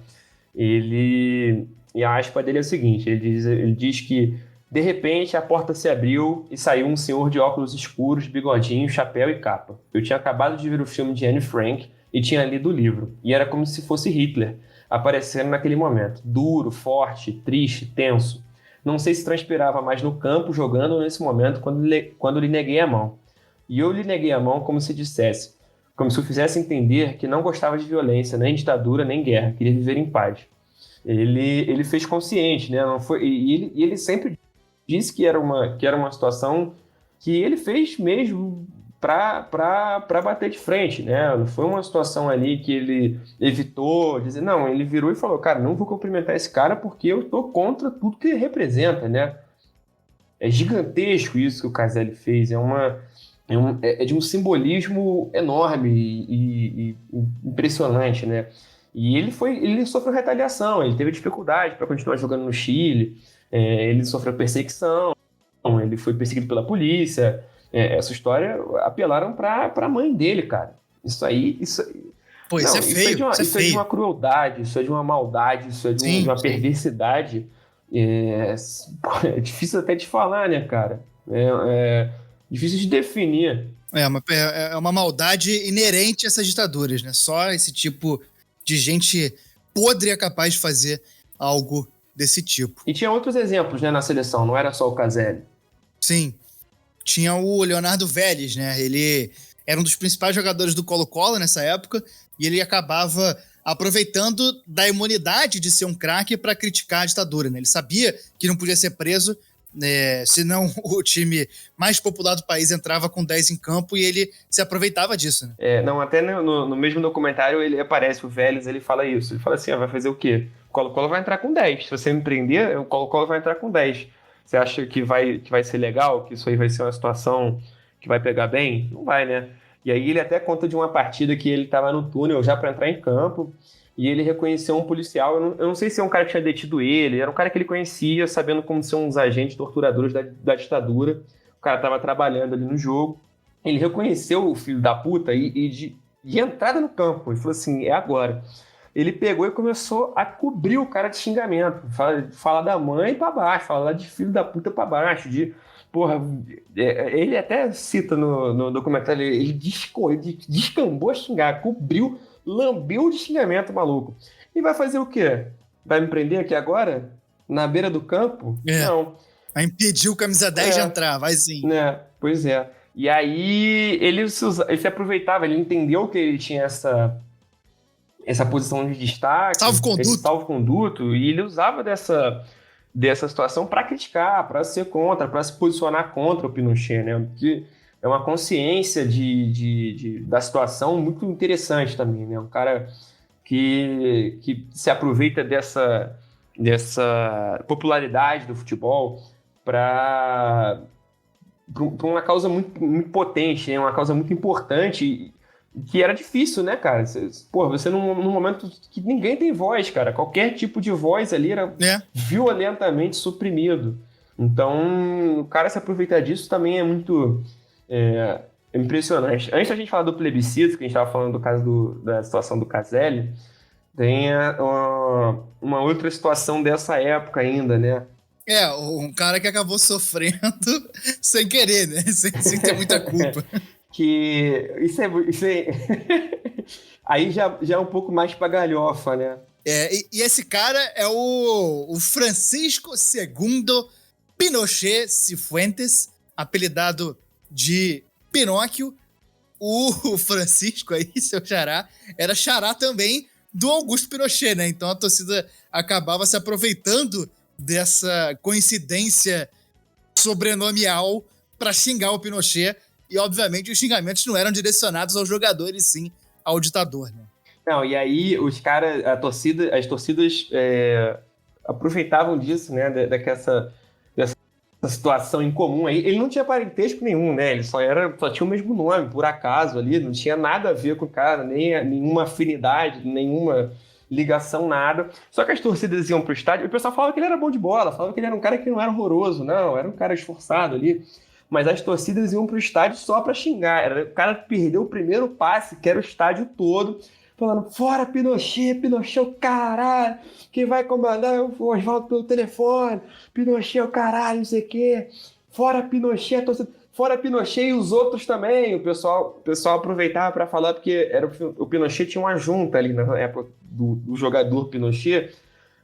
E a aspa dele é o seguinte, ele diz que, de repente, a porta se abriu e saiu um senhor de óculos escuros, bigodinho, chapéu e capa. Eu tinha acabado de ver o filme de Anne Frank e tinha lido o livro. E era como se fosse Hitler aparecendo naquele momento. Duro, forte, triste, tenso. Não sei se transpirava mais no campo jogando nesse momento quando lhe neguei a mão. E eu lhe neguei a mão como se dissesse, como se o fizesse entender que não gostava de violência, nem ditadura, nem guerra, queria viver em paz. Ele fez consciente, né? Não foi, e ele sempre disse que era uma situação que ele fez mesmo para bater de frente, né? Não foi uma situação ali que ele evitou dizer, não, ele virou e falou, cara, não vou cumprimentar esse cara porque eu tô contra tudo que ele representa, né? É gigantesco isso que o Caselli fez, é de um simbolismo enorme e impressionante, né? E ele sofreu retaliação, ele teve dificuldade para continuar jogando no Chile, ele sofreu perseguição, ele foi perseguido pela polícia. Essa história apelaram para a mãe dele, cara. Isso Pô, isso é feio. Isso é de uma crueldade, isso é de uma maldade, isso é de uma perversidade. É difícil até de falar, né, cara? É difícil de definir. É uma maldade inerente a essas ditaduras, né? Só esse tipo de gente podre é capaz de fazer algo desse tipo. E tinha outros exemplos, né, na seleção, não era só o Caselli. Sim. Tinha o Leonardo Vélez, né? Ele era um dos principais jogadores do Colo-Colo nessa época e ele acabava aproveitando da imunidade de ser um craque para criticar a ditadura, né? Ele sabia que não podia ser preso, senão o time mais popular do país entrava com 10 em campo e ele se aproveitava disso, né? Até no mesmo documentário ele aparece, o Vélez, ele fala isso. Ele fala assim, vai fazer o quê? O Colo-Colo vai entrar com 10. Se você me prender, o Colo-Colo vai entrar com 10. Você acha que vai ser legal? Que isso aí vai ser uma situação que vai pegar bem? Não vai, né? E aí ele até conta de uma partida que ele estava no túnel já para entrar em campo e ele reconheceu um policial. Eu não sei se é um cara que tinha detido ele, era um cara que ele conhecia, sabendo como ser uns agentes torturadores da ditadura. O cara estava trabalhando ali no jogo. Ele reconheceu o filho da puta e de entrada no campo. Ele falou assim, é agora. Ele pegou e começou a cobrir o cara de xingamento. Falar da mãe pra baixo, falar de filho da puta pra baixo, porra, ele até cita no documentário, ele descambou a xingar, cobriu, lambeu de xingamento, maluco. E vai fazer o quê? Vai me prender aqui agora? Na beira do campo? Não. Vai impedir o camisa 10 de entrar, vai sim. Pois é. E aí ele se aproveitava, ele entendeu que ele tinha essa posição de destaque, esse salvo-conduto, e ele usava dessa situação para criticar, para ser contra, para se posicionar contra o Pinochet, né? Porque é uma consciência da situação muito interessante também, né? Um cara que se aproveita dessa popularidade do futebol para uma causa muito, muito potente, né? Uma causa muito importante, que era difícil, né, cara? Você num momento que ninguém tem voz, cara. Qualquer tipo de voz ali era violentamente suprimido. Então, o cara se aproveitar disso também é muito impressionante. Antes da gente falar do plebiscito, que a gente estava falando do caso da situação do Caselli, tem uma outra situação dessa época ainda, né? Um cara que acabou sofrendo sem querer, né? Sem ter muita culpa. Que isso é aí já é um pouco mais pra galhofa, né? E esse cara é o Francisco II Pinochet Cifuentes, apelidado de Pinóquio. O Francisco aí, seu xará, era xará também do Augusto Pinochet, né? Então a torcida acabava se aproveitando dessa coincidência sobrenomial para xingar o Pinochet. E, obviamente, os xingamentos não eram direcionados aos jogadores, sim ao ditador, né? Não, e aí os caras, as torcidas aproveitavam disso, né? Dessa situação incomum aí. Ele não tinha parentesco nenhum, né? Ele só tinha o mesmo nome, por acaso ali, não tinha nada a ver com o cara, nenhuma afinidade, nenhuma ligação, nada. Só que as torcidas iam pro estádio e o pessoal falava que ele era bom de bola, falava que ele era um cara que não era horroroso, não, era um cara esforçado ali. Mas as torcidas iam pro estádio só pra xingar. O cara perdeu o primeiro passe, que era o estádio todo, falando, fora Pinochet, o caralho, quem vai comandar é o Oswaldo pelo telefone, Pinochet, o caralho, não sei o quê, fora Pinochet, a torcida, fora Pinochet e os outros também. O pessoal aproveitava para falar, porque o Pinochet tinha uma junta ali na época do jogador Pinochet.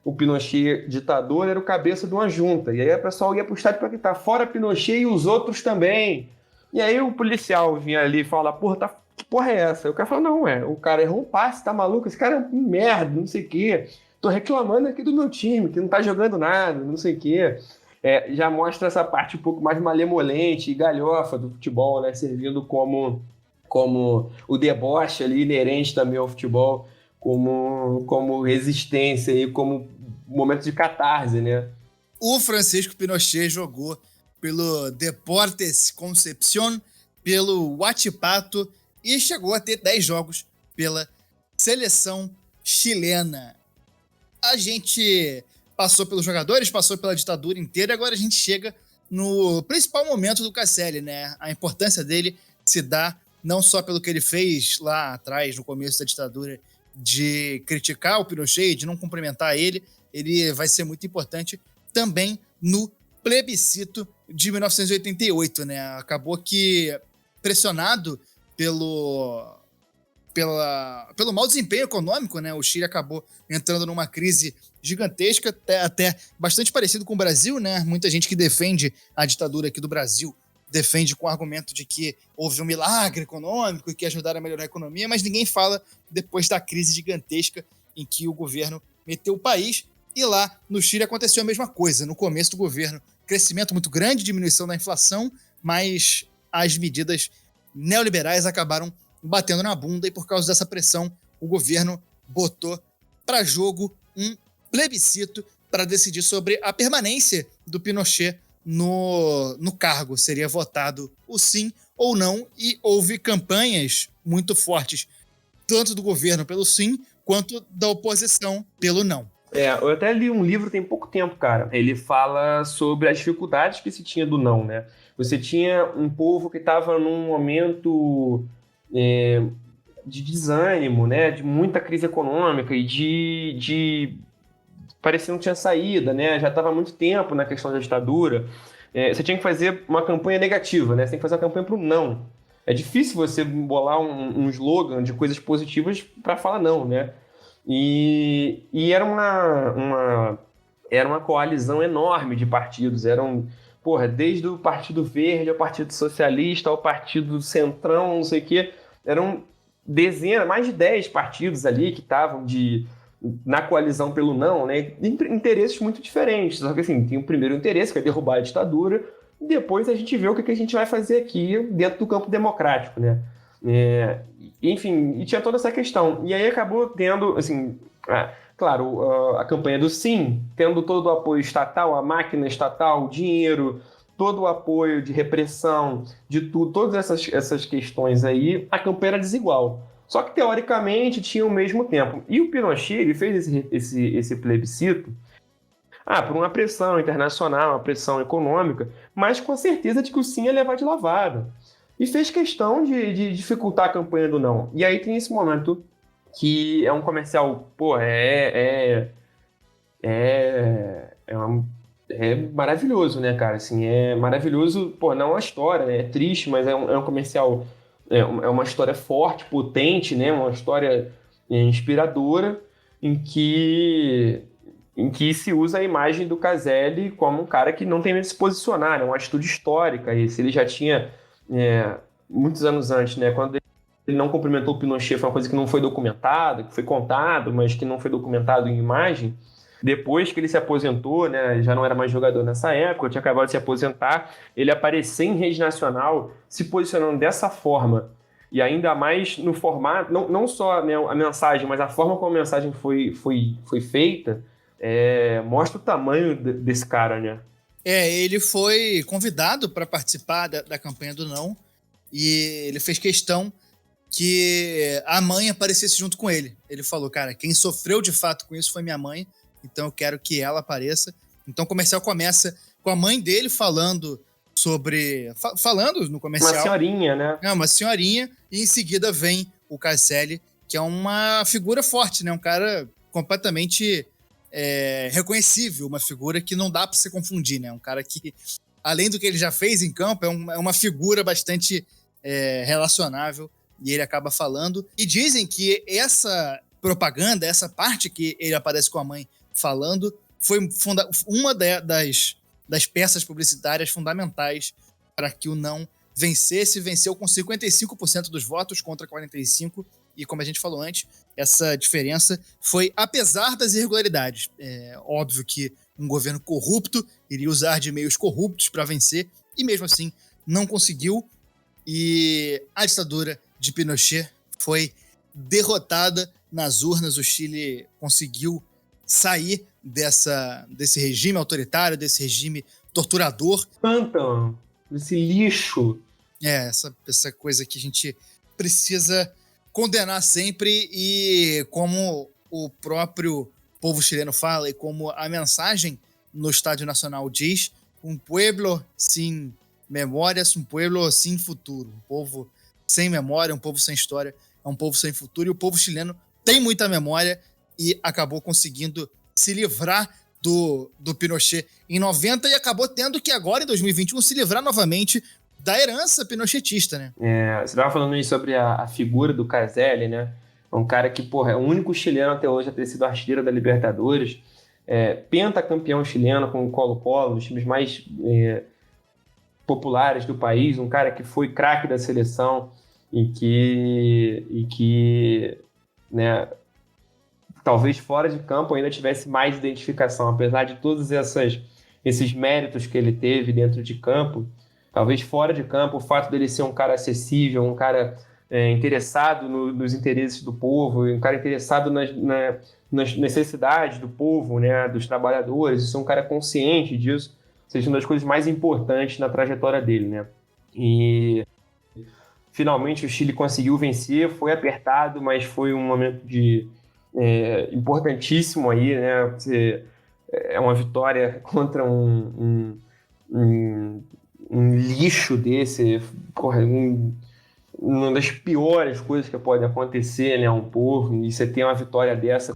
O Pinochet ditador era o cabeça de uma junta. E aí o pessoal ia pro estádio para gritar, fora Pinochet e os outros também. E aí o policial vinha ali e falava, porra, que porra é essa? Aí o cara falou, não, o cara errou um passe, tá maluco? Esse cara é um merda, não sei o quê. Tô reclamando aqui do meu time, que não tá jogando nada, não sei o quê. Já mostra essa parte um pouco mais malemolente e galhofa do futebol, né? Servindo como o deboche ali inerente também ao futebol, como resistência e como momento de catarse, né? O Francisco Pinochet jogou pelo Deportes Concepción, pelo Huachipato e chegou a ter 10 jogos pela seleção chilena. A gente passou pelos jogadores, passou pela ditadura inteira, agora a gente chega no principal momento do Caselli, né? A importância dele se dá não só pelo que ele fez lá atrás, no começo da ditadura, de criticar o Pinochet, de não cumprimentar ele vai ser muito importante também no plebiscito de 1988, né? Acabou que, pressionado pelo mau desempenho econômico, né? O Chile acabou entrando numa crise gigantesca, até bastante parecido com o Brasil, né? Muita gente que defende a ditadura aqui do Brasil defende com o argumento de que houve um milagre econômico e que ajudaram a melhorar a economia, mas ninguém fala depois da crise gigantesca em que o governo meteu o país. E lá no Chile aconteceu a mesma coisa. No começo do governo, crescimento muito grande, diminuição da inflação, mas as medidas neoliberais acabaram batendo na bunda e por causa dessa pressão o governo botou para jogo um plebiscito para decidir sobre a permanência do Pinochet no cargo. Seria votado o sim ou não e houve campanhas muito fortes, tanto do governo pelo sim, quanto da oposição pelo não. Eu até li um livro tem pouco tempo, cara. Ele fala sobre as dificuldades que se tinha do não, né? Você tinha um povo que estava num momento de desânimo, né? De muita crise econômica e de parecia que não tinha saída, né? Já estava há muito tempo na questão da ditadura. Você tinha que fazer uma campanha negativa, né? Você tem que fazer uma campanha para o não. É difícil você bolar um slogan de coisas positivas para falar não, né? E era uma coalizão enorme de partidos. Eram, desde o Partido Verde ao Partido Socialista, ao Partido Centrão, não sei o quê. Eram dezenas, mais de 10 partidos ali que estavam na coalizão pelo não, né? Interesses muito diferentes. Só que assim, tem o primeiro interesse, que é derrubar a ditadura, e depois a gente vê o que a gente vai fazer aqui dentro do campo democrático, né? Enfim, e tinha toda essa questão. E aí acabou tendo, assim, claro, a campanha do sim, tendo todo o apoio estatal, a máquina estatal, o dinheiro, todo o apoio de repressão, de tudo, todas essas questões aí, a campanha era desigual. Só que, teoricamente, tinha o mesmo tempo. E o Pinochet, ele fez esse plebiscito por uma pressão internacional, uma pressão econômica, mas com a certeza de que o sim ia levar de lavada. E fez questão de dificultar a campanha do não. E aí tem esse momento que é um comercial, é maravilhoso, né, cara? Assim, é maravilhoso, não a história, né? É triste, mas é um comercial, é uma história forte, potente, né? Uma história inspiradora, em que se usa a imagem do Caselli como um cara que não tem medo de se posicionar, né? Uma atitude histórica. E se ele já tinha, muitos anos antes, né? Quando ele não cumprimentou o Pinochet, foi uma coisa que não foi documentada, que foi contado, mas que não foi documentado em imagem. Depois que ele se aposentou, né, já não era mais jogador nessa época, tinha acabado de se aposentar, ele apareceu em rede nacional se posicionando dessa forma. E ainda mais no formato, não só, né, a mensagem, mas a forma como a mensagem foi feita, mostra o tamanho desse cara, né? Ele foi convidado para participar da campanha do não e ele fez questão que a mãe aparecesse junto com ele. Ele falou, cara, quem sofreu de fato com isso foi minha mãe, então eu quero que ela apareça. Então o comercial começa com a mãe dele falando falando no comercial. Uma senhorinha, né? Uma senhorinha, e em seguida vem o Caselli, que é uma figura forte, né? Um cara completamente reconhecível, uma figura que não dá para se confundir, né? Um cara que, além do que ele já fez em campo, é uma figura bastante relacionável, e ele acaba falando. E dizem que essa propaganda, essa parte que ele aparece com a mãe falando, foi uma das peças publicitárias fundamentais para que o não vencesse. Venceu com 55% dos votos contra 45%, e como a gente falou antes, essa diferença foi apesar das irregularidades. É óbvio que um governo corrupto iria usar de meios corruptos para vencer, e mesmo assim não conseguiu, e a ditadura de Pinochet foi derrotada nas urnas. O Chile conseguiu sair desse regime autoritário, desse regime torturador. Pântano, esse lixo. Essa coisa que a gente precisa condenar sempre, e como o próprio povo chileno fala e como a mensagem no Estádio Nacional diz, um pueblo sem memórias, um pueblo sem futuro. Um povo sem memória, um povo sem história, é um povo sem futuro. E o povo chileno tem muita memória e acabou conseguindo se livrar do Pinochet em 90 e acabou tendo que agora, em 2021, se livrar novamente da herança pinochetista, né? Você estava falando aí sobre a figura do Caselli, né? Um cara que, é o único chileno até hoje a ter sido artilheiro da Libertadores, pentacampeão chileno com o Colo-Colo, um dos times mais populares do país, um cara que foi craque da seleção e que né, talvez fora de campo ainda tivesse mais identificação, apesar de todos esses méritos que ele teve dentro de campo. Talvez fora de campo, o fato dele ser um cara acessível, um cara interessado nos interesses do povo, um cara interessado nas necessidades do povo, né, dos trabalhadores, ser um cara consciente disso, seja uma das coisas mais importantes na trajetória dele, né? E finalmente o Chile conseguiu vencer, foi apertado, mas foi um momento importantíssimo aí, né? É uma vitória contra um lixo desse, uma das piores coisas que pode acontecer, né, a um povo, e você tem uma vitória dessa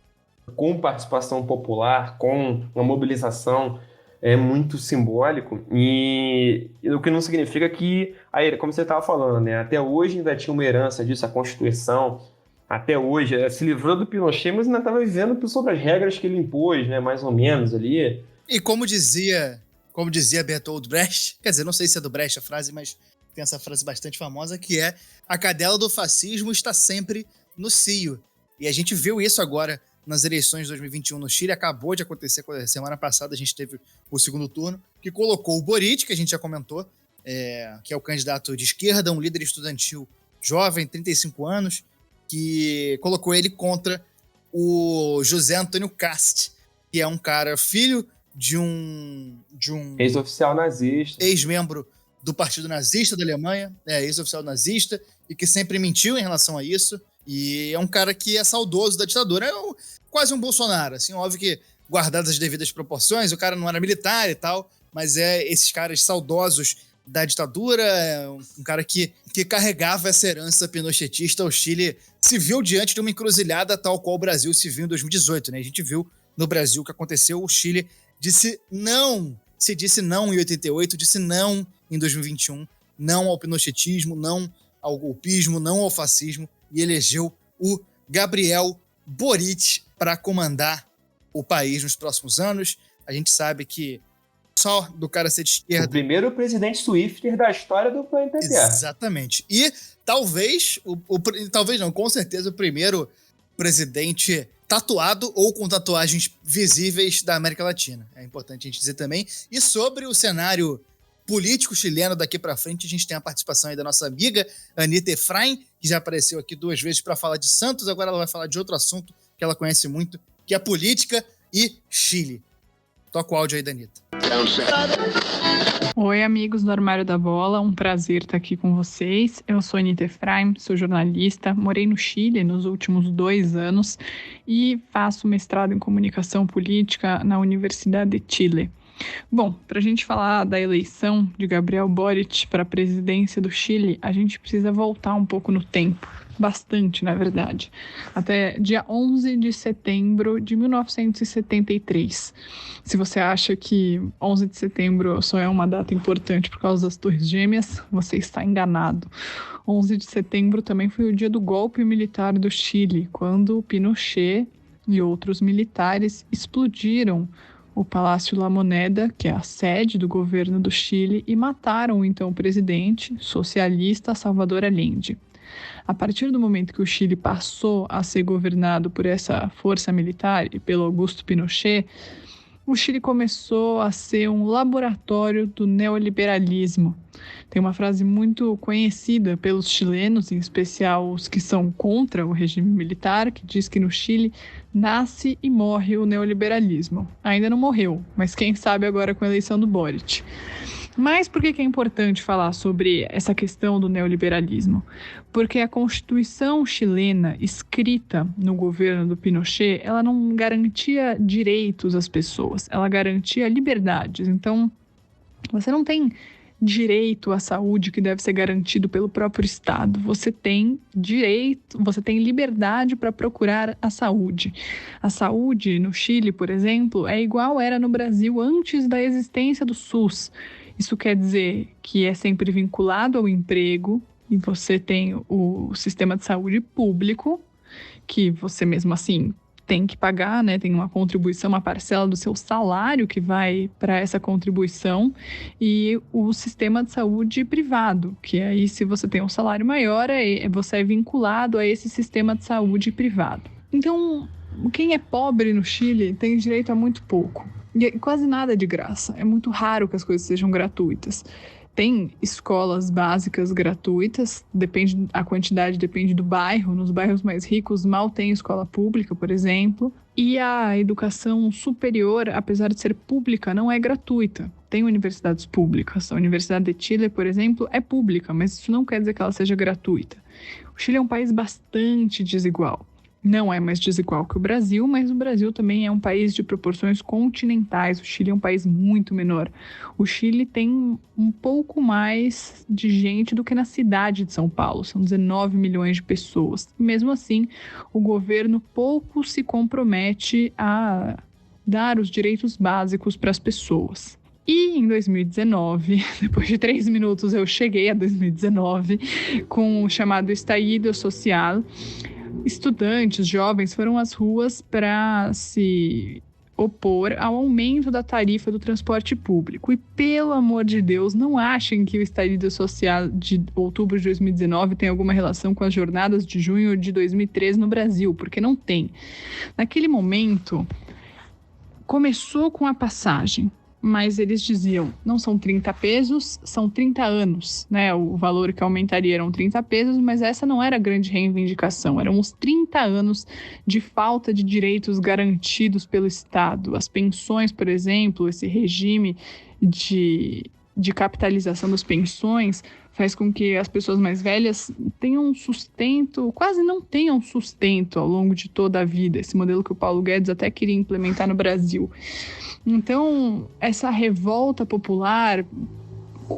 com participação popular, com uma mobilização, é muito simbólico, e o que não significa que, aí, como você estava falando, né, até hoje ainda tinha uma herança disso, a Constituição, até hoje, se livrou do Pinochet, mas ainda estava vivendo sobre as regras que ele impôs, né, mais ou menos ali. E como dizia Bertolt Brecht, quer dizer, não sei se é do Brecht a frase, mas tem essa frase bastante famosa, que é: a cadela do fascismo está sempre no cio. E a gente viu isso agora nas eleições de 2021 no Chile, acabou de acontecer, semana passada a gente teve o segundo turno, que colocou o Boric, que a gente já comentou, que é o candidato de esquerda, um líder estudantil jovem, 35 anos, que colocou ele contra o José Antônio Cast, que é um cara filho de um ex-oficial nazista, ex-membro do Partido Nazista da Alemanha, ex-oficial nazista, e que sempre mentiu em relação a isso, e é um cara que é saudoso da ditadura, quase um Bolsonaro, assim, óbvio que guardadas as devidas proporções, o cara não era militar e tal, mas esses caras saudosos da ditadura, um cara que carregava essa herança pinochetista. O Chile se viu diante de uma encruzilhada tal qual o Brasil se viu em 2018, né? A gente viu no Brasil o que aconteceu, o Chile disse não em 88, disse não em 2021, não ao pinochetismo, não ao golpismo, não ao fascismo, e elegeu o Gabriel Boric para comandar o país nos próximos anos. A gente sabe que só do cara ser de esquerda... O primeiro presidente Swifter da história do planeta Terra. Exatamente. E talvez não, com certeza o primeiro presidente tatuado ou com tatuagens visíveis da América Latina. É importante a gente dizer também. E sobre o cenário político chileno daqui para frente, a gente tem a participação aí da nossa amiga Anita Efraim, que já apareceu aqui 2 vezes para falar de Santos, agora ela vai falar de outro assunto que ela conhece muito, que é política e Chile. Toca o áudio aí da Anita. Oi, amigos do Armário da Bola, um prazer estar aqui com vocês. Eu sou Anita Efraim, sou jornalista, morei no Chile nos últimos 2 anos e faço mestrado em comunicação política na Universidade de Chile. Bom, para a gente falar da eleição de Gabriel Boric para a presidência do Chile, a gente precisa voltar um pouco no tempo, bastante, na verdade, até dia 11 de setembro de 1973. Se você acha que 11 de setembro só é uma data importante por causa das Torres Gêmeas, você está enganado. 11 de setembro também foi o dia do golpe militar do Chile, quando Pinochet e outros militares explodiram o Palácio La Moneda, que é a sede do governo do Chile, e mataram o então presidente socialista Salvador Allende. A partir do momento que o Chile passou a ser governado por essa força militar e pelo Augusto Pinochet, o Chile começou a ser um laboratório do neoliberalismo. Tem uma frase muito conhecida pelos chilenos, em especial os que são contra o regime militar, que diz que no Chile nasce e morre o neoliberalismo. Ainda não morreu, mas quem sabe agora com a eleição do Boric. Mas por que é importante falar sobre essa questão do neoliberalismo? Porque a Constituição chilena, escrita no governo do Pinochet, ela não garantia direitos às pessoas, ela garantia liberdades. Então, você não tem direito à saúde que deve ser garantido pelo próprio Estado. Você tem direito, você tem liberdade para procurar a saúde. A saúde no Chile, por exemplo, é igual era no Brasil antes da existência do SUS. Isso quer dizer que é sempre vinculado ao emprego e você tem o sistema de saúde público, que você mesmo assim tem que pagar, né? Tem uma contribuição, uma parcela do seu salário que vai para essa contribuição, e o sistema de saúde privado, que aí se você tem um salário maior, você é vinculado a esse sistema de saúde privado. Então, quem é pobre no Chile tem direito a muito pouco. E quase nada de graça. É muito raro que as coisas sejam gratuitas. Tem escolas básicas gratuitas, a quantidade depende do bairro. Nos bairros mais ricos mal tem escola pública, por exemplo. E a educação superior, apesar de ser pública, não é gratuita. Tem universidades públicas. A Universidade de Chile, por exemplo, é pública, mas isso não quer dizer que ela seja gratuita. O Chile é um país bastante desigual. Não é mais desigual que o Brasil, mas o Brasil também é um país de proporções continentais. O Chile é um país muito menor. O Chile tem um pouco mais de gente do que na cidade de São Paulo. São 19 milhões de pessoas. E mesmo assim, o governo pouco se compromete a dar os direitos básicos para as pessoas. E em 2019, depois de 3 minutos eu cheguei a 2019, com o chamado estallido social. Estudantes, jovens foram às ruas para se opor ao aumento da tarifa do transporte público. E, pelo amor de Deus, não achem que o estallido social de outubro de 2019 tem alguma relação com as jornadas de junho de 2013 no Brasil, porque não tem. Naquele momento, começou com a passagem, mas eles diziam, não são 30 pesos, são 30 anos, né? O valor que aumentaria eram 30 pesos, mas essa não era a grande reivindicação, eram os 30 anos de falta de direitos garantidos pelo Estado. As pensões, por exemplo, esse regime de capitalização das pensões faz com que as pessoas mais velhas tenham sustento, quase não tenham sustento ao longo de toda a vida. Esse modelo que o Paulo Guedes até queria implementar no Brasil. Então, essa revolta popular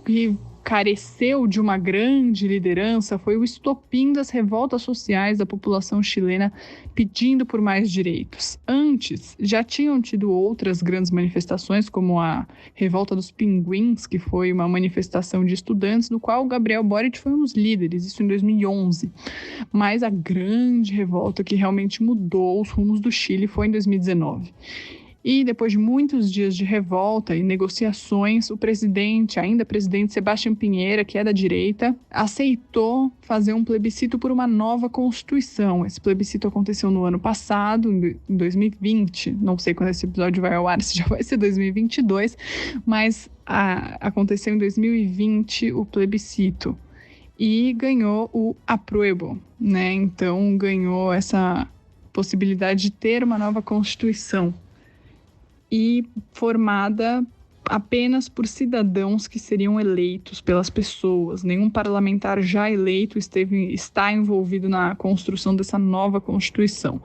que careceu de uma grande liderança foi o estopim das revoltas sociais da população chilena pedindo por mais direitos. Antes, já tinham tido outras grandes manifestações, como a Revolta dos Pinguins, que foi uma manifestação de estudantes, no qual o Gabriel Boric foi um dos líderes, isso em 2011. Mas a grande revolta que realmente mudou os rumos do Chile foi em 2019. E depois de muitos dias de revolta e negociações, o ainda presidente Sebastián Piñera, que é da direita, aceitou fazer um plebiscito por uma nova Constituição. Esse plebiscito aconteceu no ano passado, em 2020. Não sei quando esse episódio vai ao ar, se já vai ser 2022, mas aconteceu em 2020 o plebiscito. E ganhou o apruebo, né? Então ganhou essa possibilidade de ter uma nova Constituição. E formada apenas por cidadãos que seriam eleitos pelas pessoas. Nenhum parlamentar já eleito está envolvido na construção dessa nova Constituição.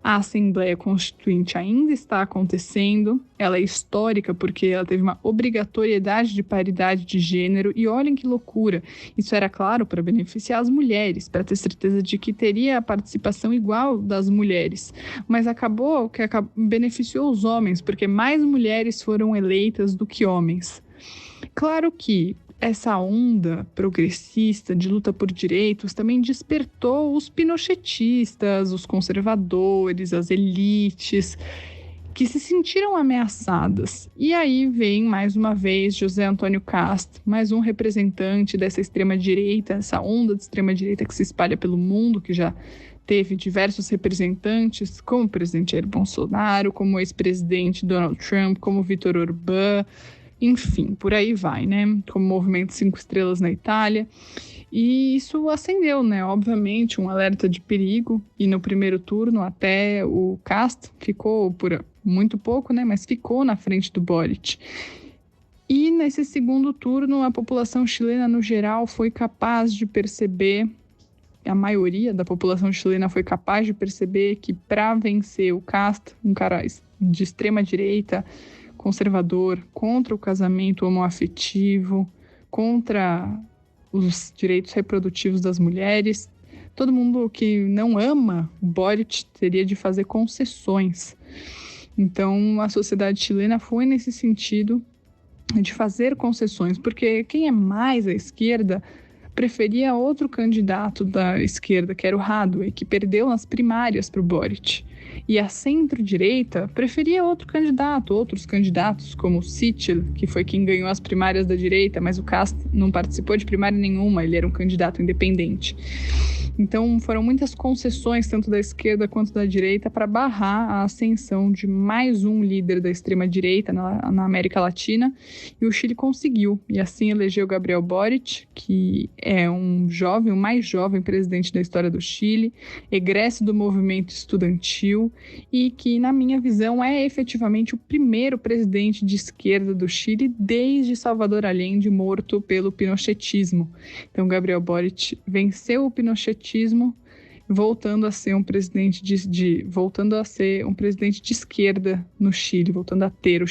A Assembleia Constituinte ainda está acontecendo, ela é histórica porque ela teve uma obrigatoriedade de paridade de gênero, e olhem que loucura, isso era claro para beneficiar as mulheres, para ter certeza de que teria a participação igual das mulheres, mas acabou que beneficiou os homens, porque mais mulheres foram eleitas do que homens. Claro que essa onda progressista de luta por direitos também despertou os pinochetistas, os conservadores, as elites, que se sentiram ameaçadas. E aí vem, mais uma vez, José Antônio Kast, mais um representante dessa extrema-direita, essa onda de extrema-direita que se espalha pelo mundo, que já teve diversos representantes, como o presidente Jair Bolsonaro, como o ex-presidente Donald Trump, como Vítor Orbán, enfim, por aí vai, né? Como o Movimento 5 Estrelas na Itália. E isso acendeu, né? Obviamente, um alerta de perigo. E no primeiro turno, até o Kast ficou por muito pouco, né? Mas ficou na frente do Boric. E nesse segundo turno, a população chilena, no geral, foi capaz de perceber, a maioria da população chilena foi capaz de perceber que para vencer o Kast, um cara de extrema direita, conservador, contra o casamento homoafetivo, contra os direitos reprodutivos das mulheres, todo mundo que não ama o Boric teria de fazer concessões. Então, a sociedade chilena foi nesse sentido de fazer concessões, porque quem é mais à esquerda preferia outro candidato da esquerda, que era o Haddweck, que perdeu nas primárias para o Boric. E a centro-direita preferia outros candidatos, como o Sichel, que foi quem ganhou as primárias da direita, mas o Kast não participou de primária nenhuma, ele era um candidato independente. Então, foram muitas concessões, tanto da esquerda quanto da direita, para barrar a ascensão de mais um líder da extrema-direita na América Latina, e o Chile conseguiu, e assim elegeu Gabriel Boric, que é o mais jovem presidente da história do Chile, egresso do movimento estudantil, e que, na minha visão, é efetivamente o primeiro presidente de esquerda do Chile desde Salvador Allende, morto pelo pinochetismo. Então, Gabriel Boric venceu o pinochetismo, voltando a ser um presidente de esquerda no Chile, voltando a ter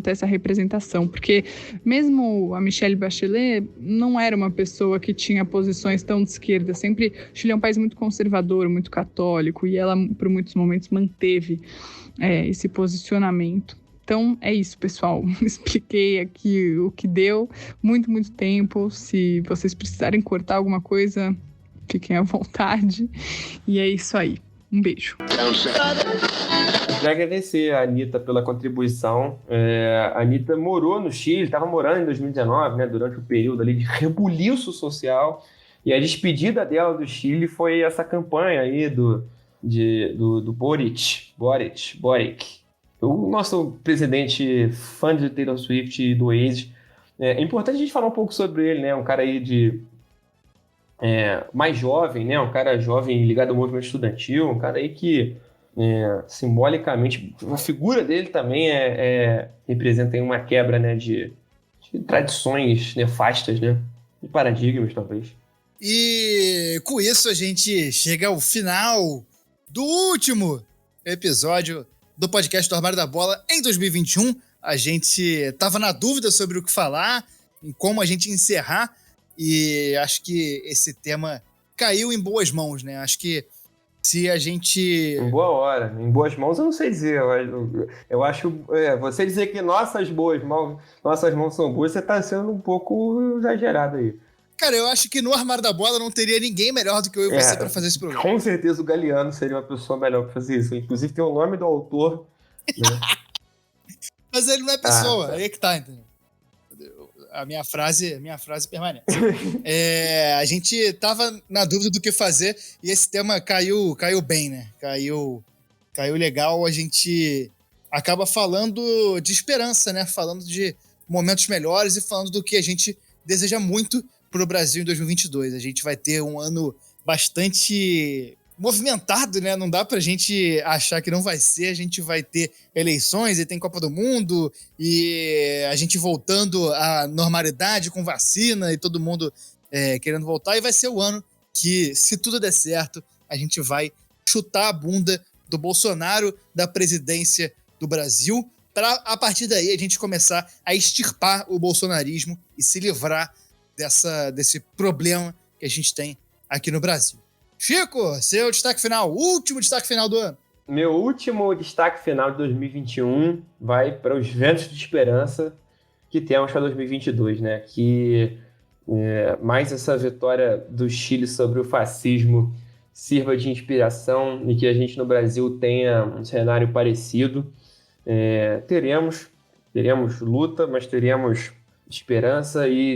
essa representação, porque mesmo a Michelle Bachelet não era uma pessoa que tinha posições tão de esquerda, sempre o Chile é um país muito conservador, muito católico, e ela por muitos momentos manteve esse posicionamento. Então, é isso, pessoal. Expliquei aqui o que deu, muito tempo. Se vocês precisarem cortar alguma coisa, fiquem à vontade. E é isso aí. Um beijo. Queria agradecer a Anitta pela contribuição. A Anitta morou no Chile, estava morando em 2019, né, durante o período ali de rebuliço social. E a despedida dela do Chile foi essa campanha aí do Boric, o nosso presidente fã de Taylor Swift e do Oasis. É importante a gente falar um pouco sobre ele, né? Um cara aí mais jovem, né? Um cara jovem ligado ao movimento estudantil, um cara aí que simbolicamente, a figura dele também representa aí uma quebra, né, de tradições nefastas, né? De paradigmas, talvez. E com isso a gente chega ao final do último episódio do podcast do Armário da Bola em 2021. A gente estava na dúvida sobre o que falar, em como a gente encerrar, e acho que esse tema caiu em boas mãos, né? Acho que se a gente... Em boa hora. Em boas mãos eu não sei dizer. Eu acho... você dizer que nossas mãos são boas, você está sendo um pouco exagerado aí. Cara, eu acho que no Armário da Bola não teria ninguém melhor do que eu e você para fazer esse programa. Com certeza o Galeano seria uma pessoa melhor para fazer isso. Inclusive tem o nome do autor. Né? Mas ele não é pessoa, aí é que tá, entendeu? A minha frase permanece. A gente tava na dúvida do que fazer e esse tema caiu bem, né? Caiu legal. A gente acaba falando de esperança, né? Falando de momentos melhores e falando do que a gente deseja muito para o Brasil em 2022. A gente vai ter um ano bastante movimentado, né? Não dá pra gente achar que não vai ser. A gente vai ter eleições e tem Copa do Mundo e a gente voltando à normalidade com vacina e todo mundo querendo voltar. E vai ser o ano que, se tudo der certo, a gente vai chutar a bunda do Bolsonaro da presidência do Brasil para, a partir daí, a gente começar a extirpar o bolsonarismo e se livrar desse problema que a gente tem aqui no Brasil. Chico, seu destaque final, último destaque final do ano. Meu último destaque final de 2021 vai para os ventos de esperança que temos para 2022, né? Que mais essa vitória do Chile sobre o fascismo sirva de inspiração e que a gente no Brasil tenha um cenário parecido. Teremos luta, mas teremos esperança e,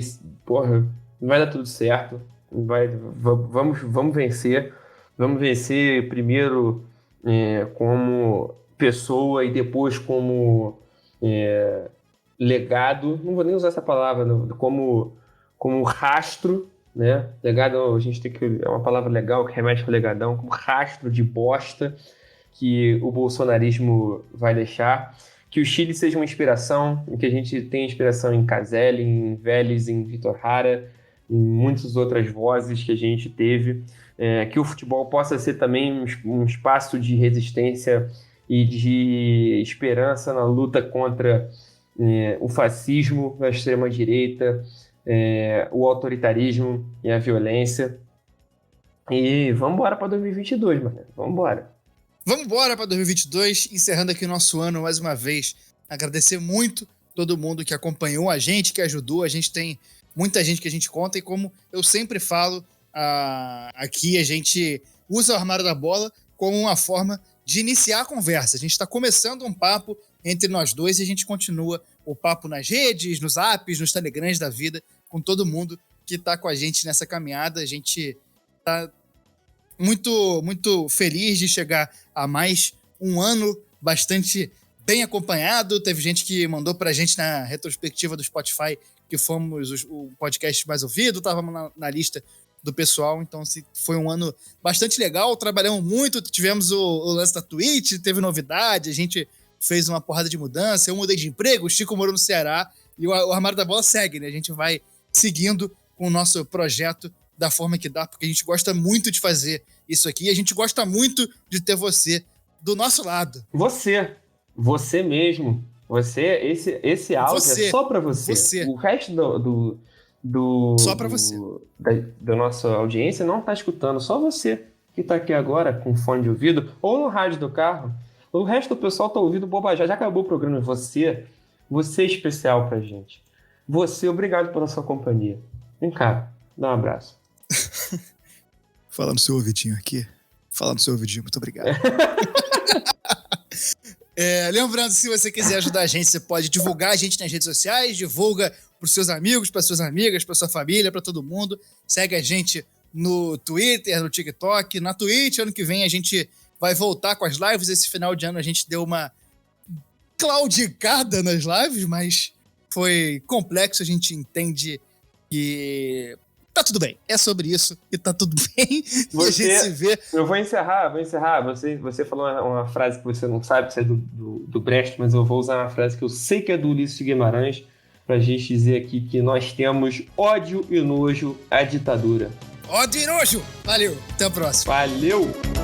vai dar tudo certo. Vamos vencer. Vamos vencer primeiro como pessoa e depois como legado. Não vou nem usar essa palavra, como rastro, né? Legado, a gente tem que... É uma palavra legal que remete ao legadão, como rastro de bosta que o bolsonarismo vai deixar. Que o Chile seja uma inspiração, que a gente tenha inspiração em Caselli, em Vélez, em Vitor Jara, em muitas outras vozes que a gente teve. Que o futebol possa ser também um espaço de resistência e de esperança na luta contra o fascismo, a extrema-direita, o autoritarismo e a violência. E vamos embora para 2022, mano. Vamos embora. Vamos embora para 2022, encerrando aqui o nosso ano mais uma vez. Agradecer muito todo mundo que acompanhou a gente, que ajudou. A gente tem muita gente que a gente conta e, como eu sempre falo, aqui a gente usa o Armário da Bola como uma forma de iniciar a conversa. A gente está começando um papo entre nós dois e a gente continua o papo nas redes, nos apps, nos telegrams da vida, com todo mundo que está com a gente nessa caminhada. A gente está muito, muito feliz de chegar a mais um ano bastante bem acompanhado. Teve gente que mandou pra gente na retrospectiva do Spotify que fomos o podcast mais ouvido, estávamos na lista do pessoal, então foi um ano bastante legal, trabalhamos muito, tivemos o lance da Twitch, teve novidade, a gente fez uma porrada de mudança, eu mudei de emprego, o Chico morou no Ceará, e o Armário da Bola segue, né? A gente vai seguindo com o nosso projeto da forma que dá, porque a gente gosta muito de fazer isso aqui, e a gente gosta muito de ter você do nosso lado. Você mesmo. Esse áudio é só pra você. O resto só pra você. Da nossa audiência não tá escutando. Só você que tá aqui agora com fone de ouvido ou no rádio do carro. O resto do pessoal tá ouvindo bobagem. Já acabou o programa. Você é especial pra gente. Você, obrigado pela sua companhia. Vem cá, dá um abraço. Fala no seu ouvidinho aqui. Fala no seu ouvidinho, muito obrigado. Lembrando, se você quiser ajudar a gente, você pode divulgar a gente nas redes sociais, divulga pros seus amigos, para suas amigas, para sua família, para todo mundo. Segue a gente no Twitter, no TikTok, na Twitch. Ano que vem a gente vai voltar com as lives. Esse final de ano a gente deu uma claudicada nas lives, mas foi complexo. A gente entende que tá tudo bem. É sobre isso e tá tudo bem. A gente se vê. Eu vou encerrar. Você falou uma frase que você não sabe se é do Brecht, mas eu vou usar uma frase que eu sei que é do Ulisses Guimarães, pra gente dizer aqui que nós temos ódio e nojo à ditadura. Ódio e nojo! Valeu, até a próxima. Valeu!